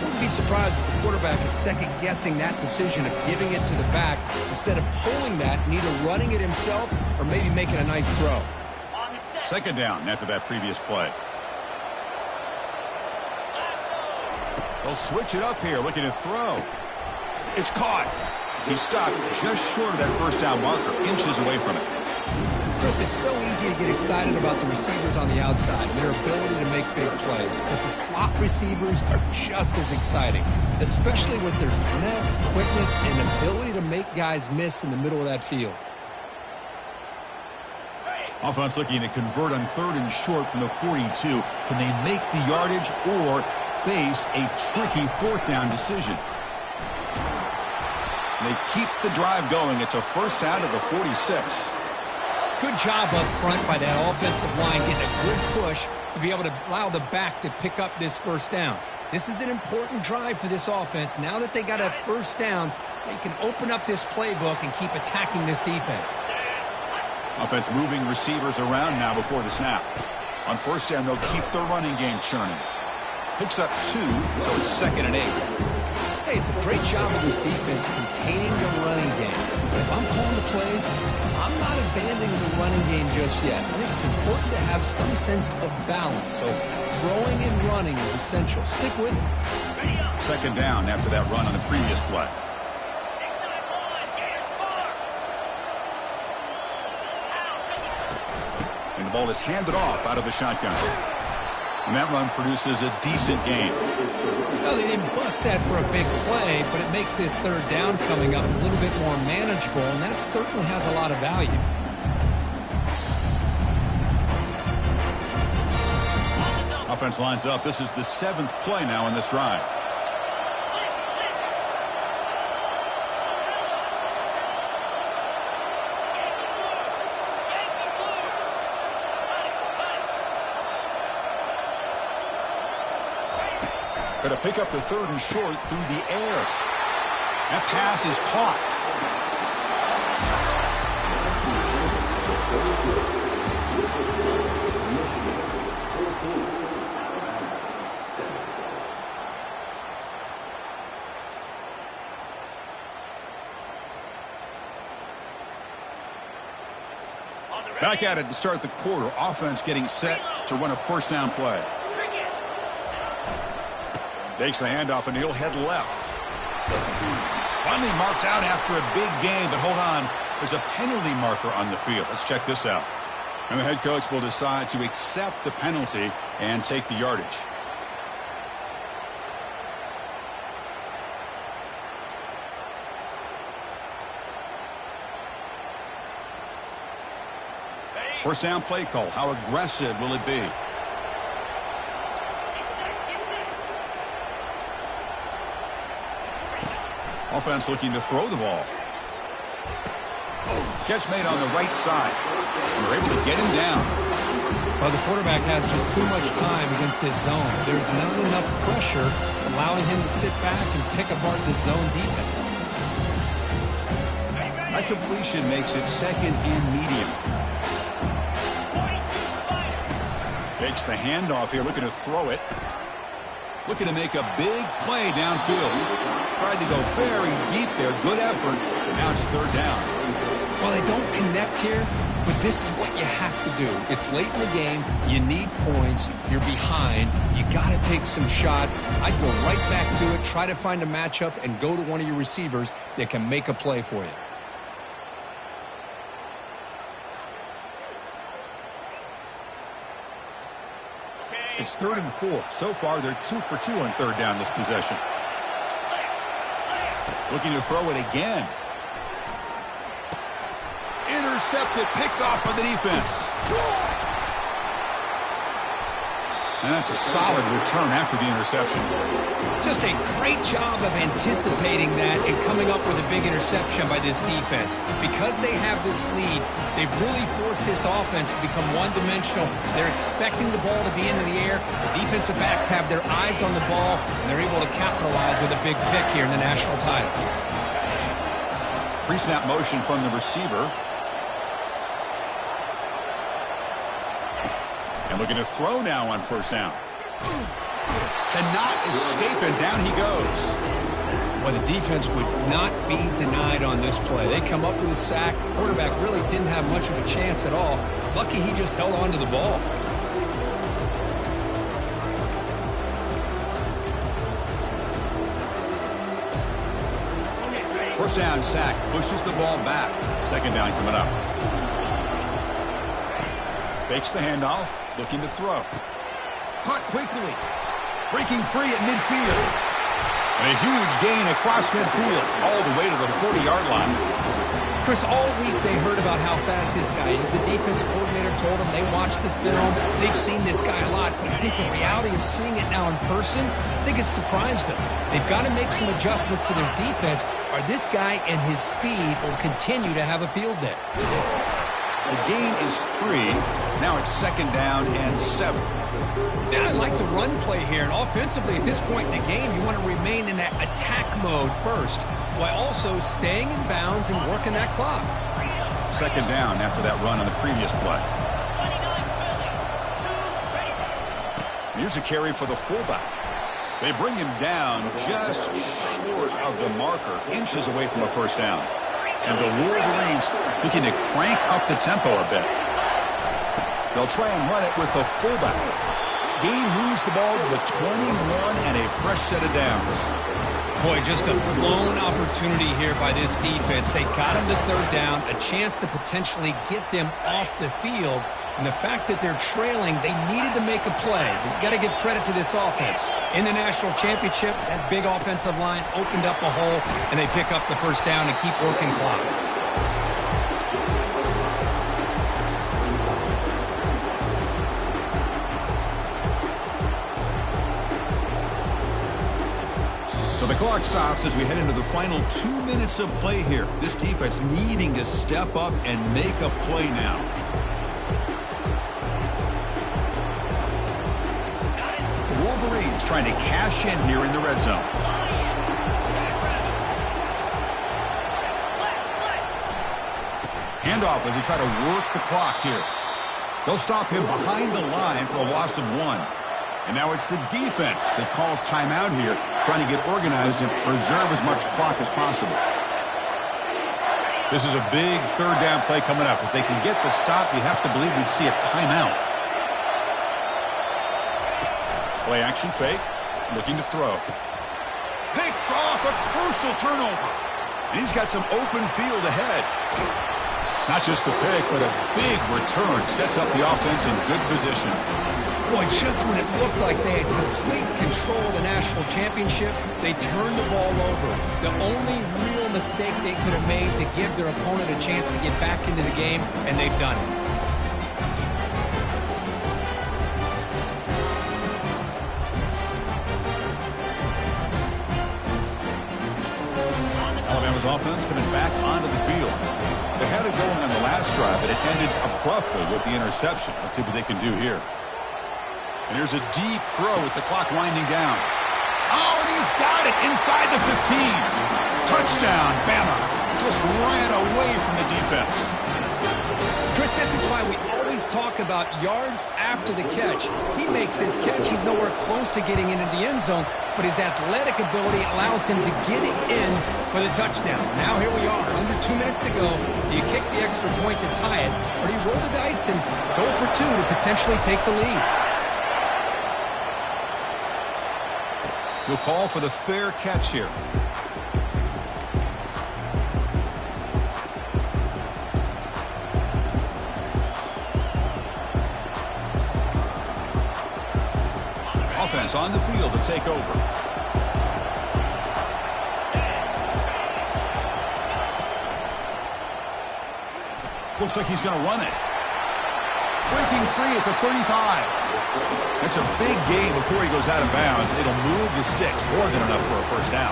Wouldn't be surprised if the quarterback is second-guessing that decision of giving it to the back instead of pulling that and either running it himself or maybe making a nice throw. 2nd down after that previous play. They'll switch it up here, looking to throw. It's caught. He stopped just short of that first down marker, inches away from it. Chris, it's so easy to get excited about the receivers on the outside and their ability to make big plays, but the slot receivers are just as exciting, especially with their finesse, quickness, and ability to make guys miss in the middle of that field. Offense looking to convert on 3rd and short from the 42. Can they make the yardage or face a tricky 4th down decision? They keep the drive going. It's a first down to the 46. Good job up front by that offensive line, getting a good push to be able to allow the back to pick up this first down. This is an important drive for this offense. Now that they got a first down, they can open up this playbook and keep attacking this defense. Offense moving receivers around now before the snap. On first down, they'll keep the running game churning. Picks up 2, so it's 2nd and 8. Hey, it's a great job of this defense containing the running game. But if I'm calling the plays, I'm not abandoning the running game just yet. I think it's important to have some sense of balance. So throwing and running is essential. Stick with it. 2nd down after that run on the previous play. And the ball is handed off out of the shotgun. And that run produces a decent gain. Well, they didn't bust that for a big play, but it makes this 3rd down coming up a little bit more manageable, and that certainly has a lot of value. Offense lines up. This is the 7th play now in this drive. Going to pick up the 3rd and short through the air. That pass is caught. Back at it to start the quarter. Offense getting set to run a 1st down play. Takes the handoff, and he'll head left. Finally marked out after a big game, but hold on. There's a penalty marker on the field. Let's check this out. And the head coach will decide to accept the penalty and take the yardage. First down play call. How aggressive will it be? Offense looking to throw the ball. Catch made on the right side. We're able to get him down. Well, the quarterback has just too much time against this zone. There's not enough pressure allowing him to sit back and pick apart the zone defense. That completion makes it 2nd and medium. Takes the handoff here, looking to throw it. Looking to make a big play downfield. Tried to go very deep there. Good effort. Now it's 3rd down. Well, they don't connect here, but this is what you have to do. It's late in the game. You need points. You're behind. You got to take some shots. I'd go right back to it, try to find a matchup, and go to one of your receivers that can make a play for you. It's 3rd and 4. So far, they're 2 for 2 on 3rd down this possession. Looking to throw it again. Intercepted, picked off by the defense. And that's a solid return after the interception. Just a great job of anticipating that and coming up with a big interception by this defense. Because they have this lead, they've really forced this offense to become one-dimensional. They're expecting the ball to be into the air. The defensive backs have their eyes on the ball, and they're able to capitalize with a big pick here in the national title. Pre-snap motion from the receiver. And looking to throw now on 1st down. Cannot escape, and down he goes. Well, the defense would not be denied on this play. They come up with a sack. Quarterback really didn't have much of a chance at all. Lucky he just held on to the ball. First down sack, pushes the ball back. 2nd down coming up. Fakes the handoff, looking to throw. Caught quickly. Breaking free at midfield. And a huge gain across midfield, all the way to the 40-yard line. Chris, all week they heard about how fast this guy is. The defense coordinator told them they watched the film. They've seen this guy a lot. But I think the reality of seeing it now in person, I think it's surprised them. They've got to make some adjustments to their defense, or this guy and his speed will continue to have a field day. The gain is 3. Now it's 2nd down and 7. Now I like the run play here. And offensively, at this point in the game, you want to remain in that attack mode first, while also staying in bounds and working that clock. 2nd down after that run on the previous play. Here's a carry for the fullback. They bring him down just short of the marker, inches away from a first down. And the Wolverines looking to crank up the tempo a bit. They'll try and run it with the fullback. Gain moves the ball to the 21 and a fresh set of downs. Boy, just a blown opportunity here by this defense. They got him to third down, a chance to potentially get them off the field. And the fact that they're trailing, they needed to make a play. You've got to give credit to this offense. In the national championship, that big offensive line opened up a hole, and they pick up the first down and keep working clock. So the clock stops as we head into the final 2 minutes of play here. This defense needing to step up and make a play now. The Wolverines trying to cash in here in the red zone. Handoff as they try to work the clock here. They'll stop him behind the line for a loss of 1. And now it's the defense that calls timeout here, trying to get organized and preserve as much clock as possible. This is a big third down play coming up. If they can get the stop, you have to believe we'd see a timeout. Play action fake, looking to throw. Picked off, a crucial turnover. And he's got some open field ahead. Not just the pick, but a big return sets up the offense in good position. Boy, just when it looked like they had complete control of the national championship, they turned the ball over. The only real mistake they could have made to give their opponent a chance to get back into the game, and they've done it. Alabama's offense coming back onto the field. They had it going on the last drive, but it ended abruptly with the interception. Let's see what they can do here. And here's a deep throw with the clock winding down. Oh, and he's got it inside the 15. Touchdown, Bama. Just ran away from the defense. Chris, this is why we always talk about yards after the catch. He makes this catch. He's nowhere close to getting into the end zone, but his athletic ability allows him to get it in for the touchdown. Now here we are, under 2 minutes to go. Do you kick the extra point to tie it, or do you roll the dice and go for 2 to potentially take the lead? We'll call for the fair catch here. Offense on the field to take over. Looks like he's going to run it. Breaking free at the 35. That's a big gain before he goes out of bounds. It'll move the sticks more than enough for a first down.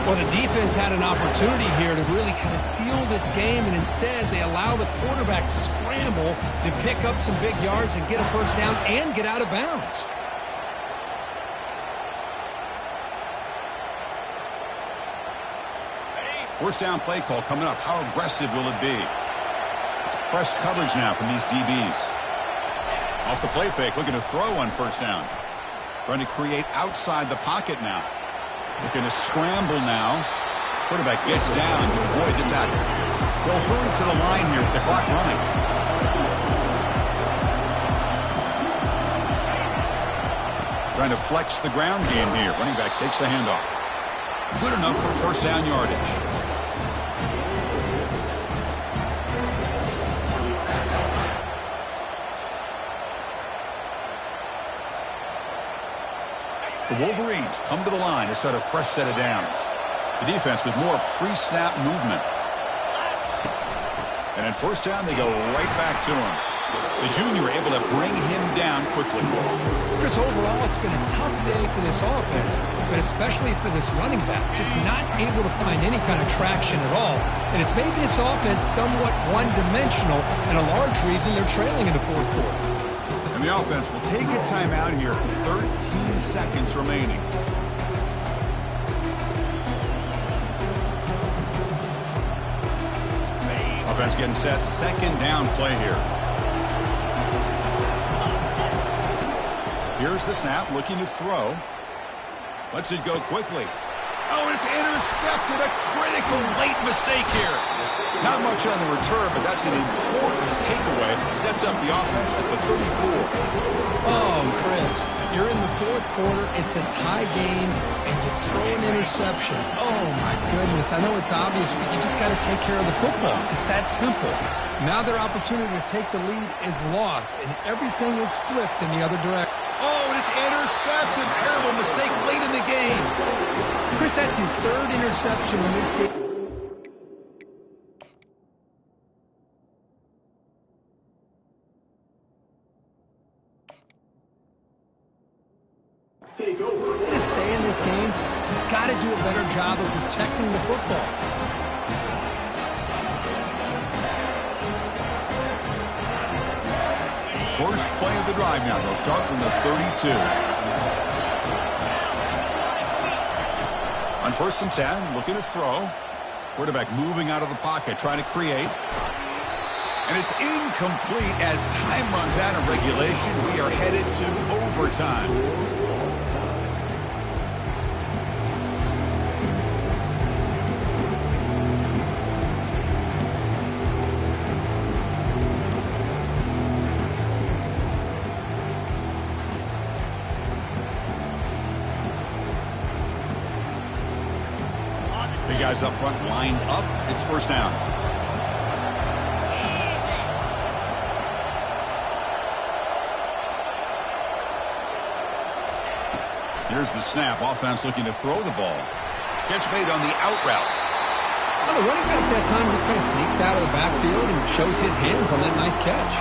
Well, the defense had an opportunity here to really kind of seal this game, and instead they allow the quarterback scramble to pick up some big yards and get a first down and get out of bounds. First down play call coming up. How aggressive will it be? It's press coverage now from these DBs. Off the play fake, looking to throw on first down. Trying to create outside the pocket now. Looking to scramble now. Quarterback gets down to avoid the tackle. They'll hurry to the line here with the clock running. Trying to flex the ground game here. Running back takes the handoff. Good enough for first down yardage. The Wolverines come to the line to set a fresh set of downs. The defense with more pre-snap movement. And at first down, they go right back to him. The junior able to bring him down quickly. Chris, overall, it's been a tough day for this offense, but especially for this running back, just not able to find any kind of traction at all. And it's made this offense somewhat one-dimensional, and a large reason they're trailing in the fourth quarter. And the offense will take a timeout here. 13 seconds remaining. Offense getting set. Second down play here. Here's the snap, looking to throw. Lets it go quickly. Oh, it's intercepted. A critical late mistake here. Not much on the return, but that's an important takeaway. Sets up the offense at the 34. Oh, Chris, you're in the fourth quarter. It's a tie game, and you throw an interception. Oh, my goodness. I know it's obvious, but you just got to take care of the football. It's that simple. Now their opportunity to take the lead is lost, and everything is flipped in the other direction. Oh, and it's intercepted. Terrible mistake late in the game. Chris, that's his third interception in this game. He's going to stay in this game. He's got to do a better job of protecting the football. First play of the drive now. They'll start from the 32. On 1st and 10, looking to throw. Quarterback moving out of the pocket, trying to create. And it's incomplete as time runs out of regulation. We are headed to overtime. Guys up front lined up. It's first down. Here's the snap. Offense looking to throw the ball. Catch made on the out route. Well, the running back that time just kind of sneaks out of the backfield and shows his hands on that nice catch.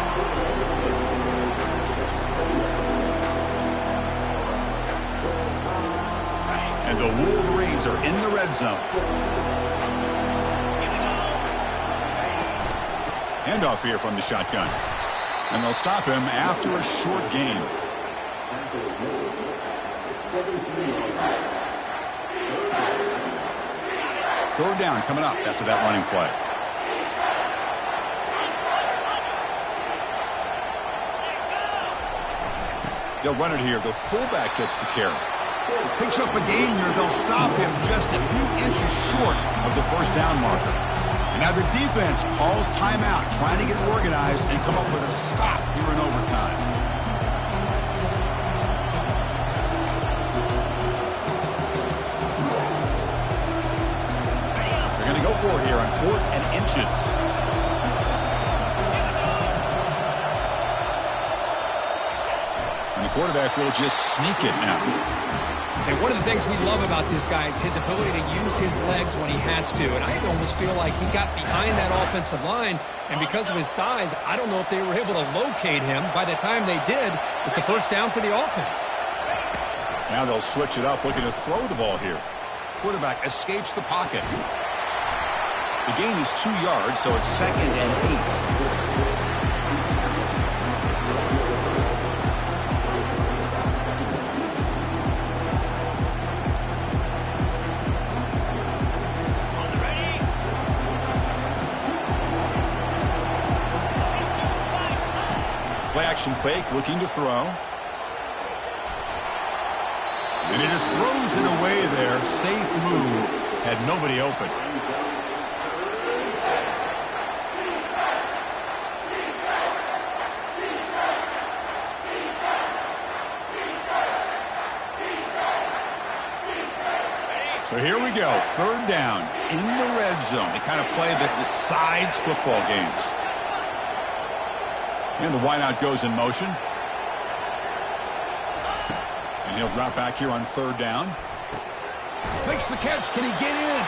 And the Wolverines are in the red zone. Handoff here from the shotgun. And they'll stop him after a short gain. Third down coming up after that running play. They'll run it here. The fullback gets the carry. Picks up a gain here. They'll stop him just a few inches short of the first down marker. And now the defense calls timeout, trying to get organized and come up with a stop here in overtime. They're going to go for it here on 4th and inches. And the quarterback will just sneak it now. And one of the things we love about this guy is his ability to use his legs when he has to. And I almost feel like he got behind that offensive line, and because of his size, I don't know if they were able to locate him. By the time they did, it's a first down for the offense. Now they'll switch it up, looking to throw the ball here. Quarterback escapes the pocket. The gain is 2 yards, so it's 2nd and 8. Play action fake, looking to throw. And he just throws it away there. Safe move. Had nobody open. So here we go. 3rd down in the red zone. The kind of play that decides football games. And the wideout goes in motion. And he'll drop back here on 3rd down. Makes the catch. Can he get in?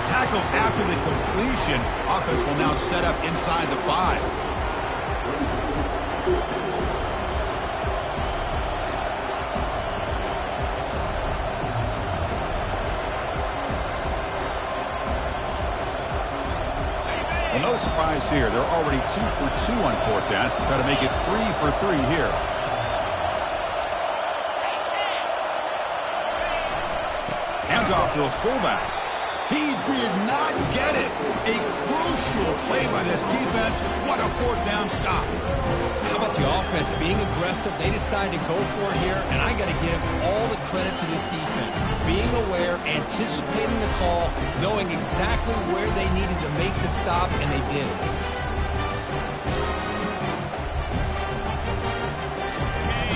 Tackle after the completion. Offense will now set up inside the 5. Well, no surprise here. They're already 2 for 2 on 4th down. Got to make it 3 for 3 here. Hands off to the fullback. He did not get it. A crucial play by this defense. What a fourth down stop. How about the offense being aggressive? They decided to go for it here, and I got to give all the credit to this defense. Being aware, anticipating the call, knowing exactly where they needed to make the stop, and they did it.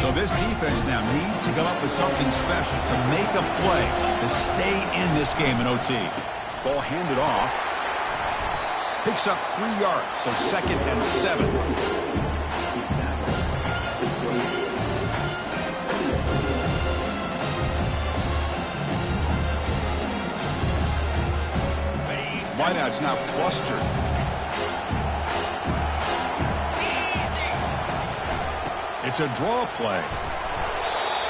So this defense now needs to come up with something special to make a play to stay in this game in OT. Ball handed off. Picks up 3 yards, so 2nd and 7. Wideout's now clustered. It's a draw play.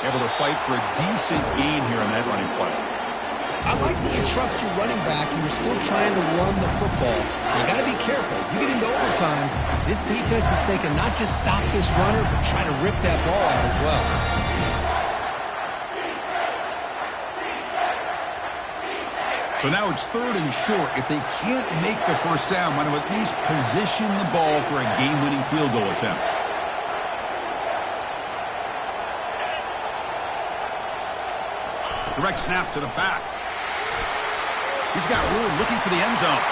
Able to fight for a decent gain here on that running play. I like that you trust your running back and you're still trying to run the football. You got to be careful. You get into overtime, this defense is thinking not just stop this runner, but try to rip that ball out as well. So now it's 3rd and short. If they can't make the first down, want to at least position the ball for a game-winning field goal attempt. Direct snap to the back. He's got room, looking for the end zone.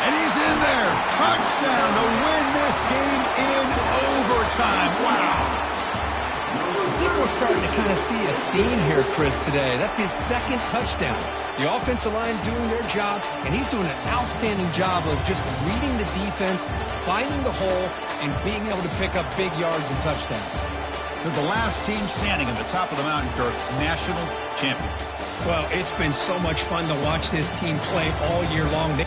And he's in there. Touchdown to win this game in overtime. Wow. I think we're starting to kind of see a theme here, Chris, today. That's his 2nd touchdown. The offensive line doing their job, and he's doing an outstanding job of just reading the defense, finding the hole, and being able to pick up big yards and touchdowns. They're the last team standing at the top of the mountain, Kirk, national champions. Well, it's been so much fun to watch this team play all year long.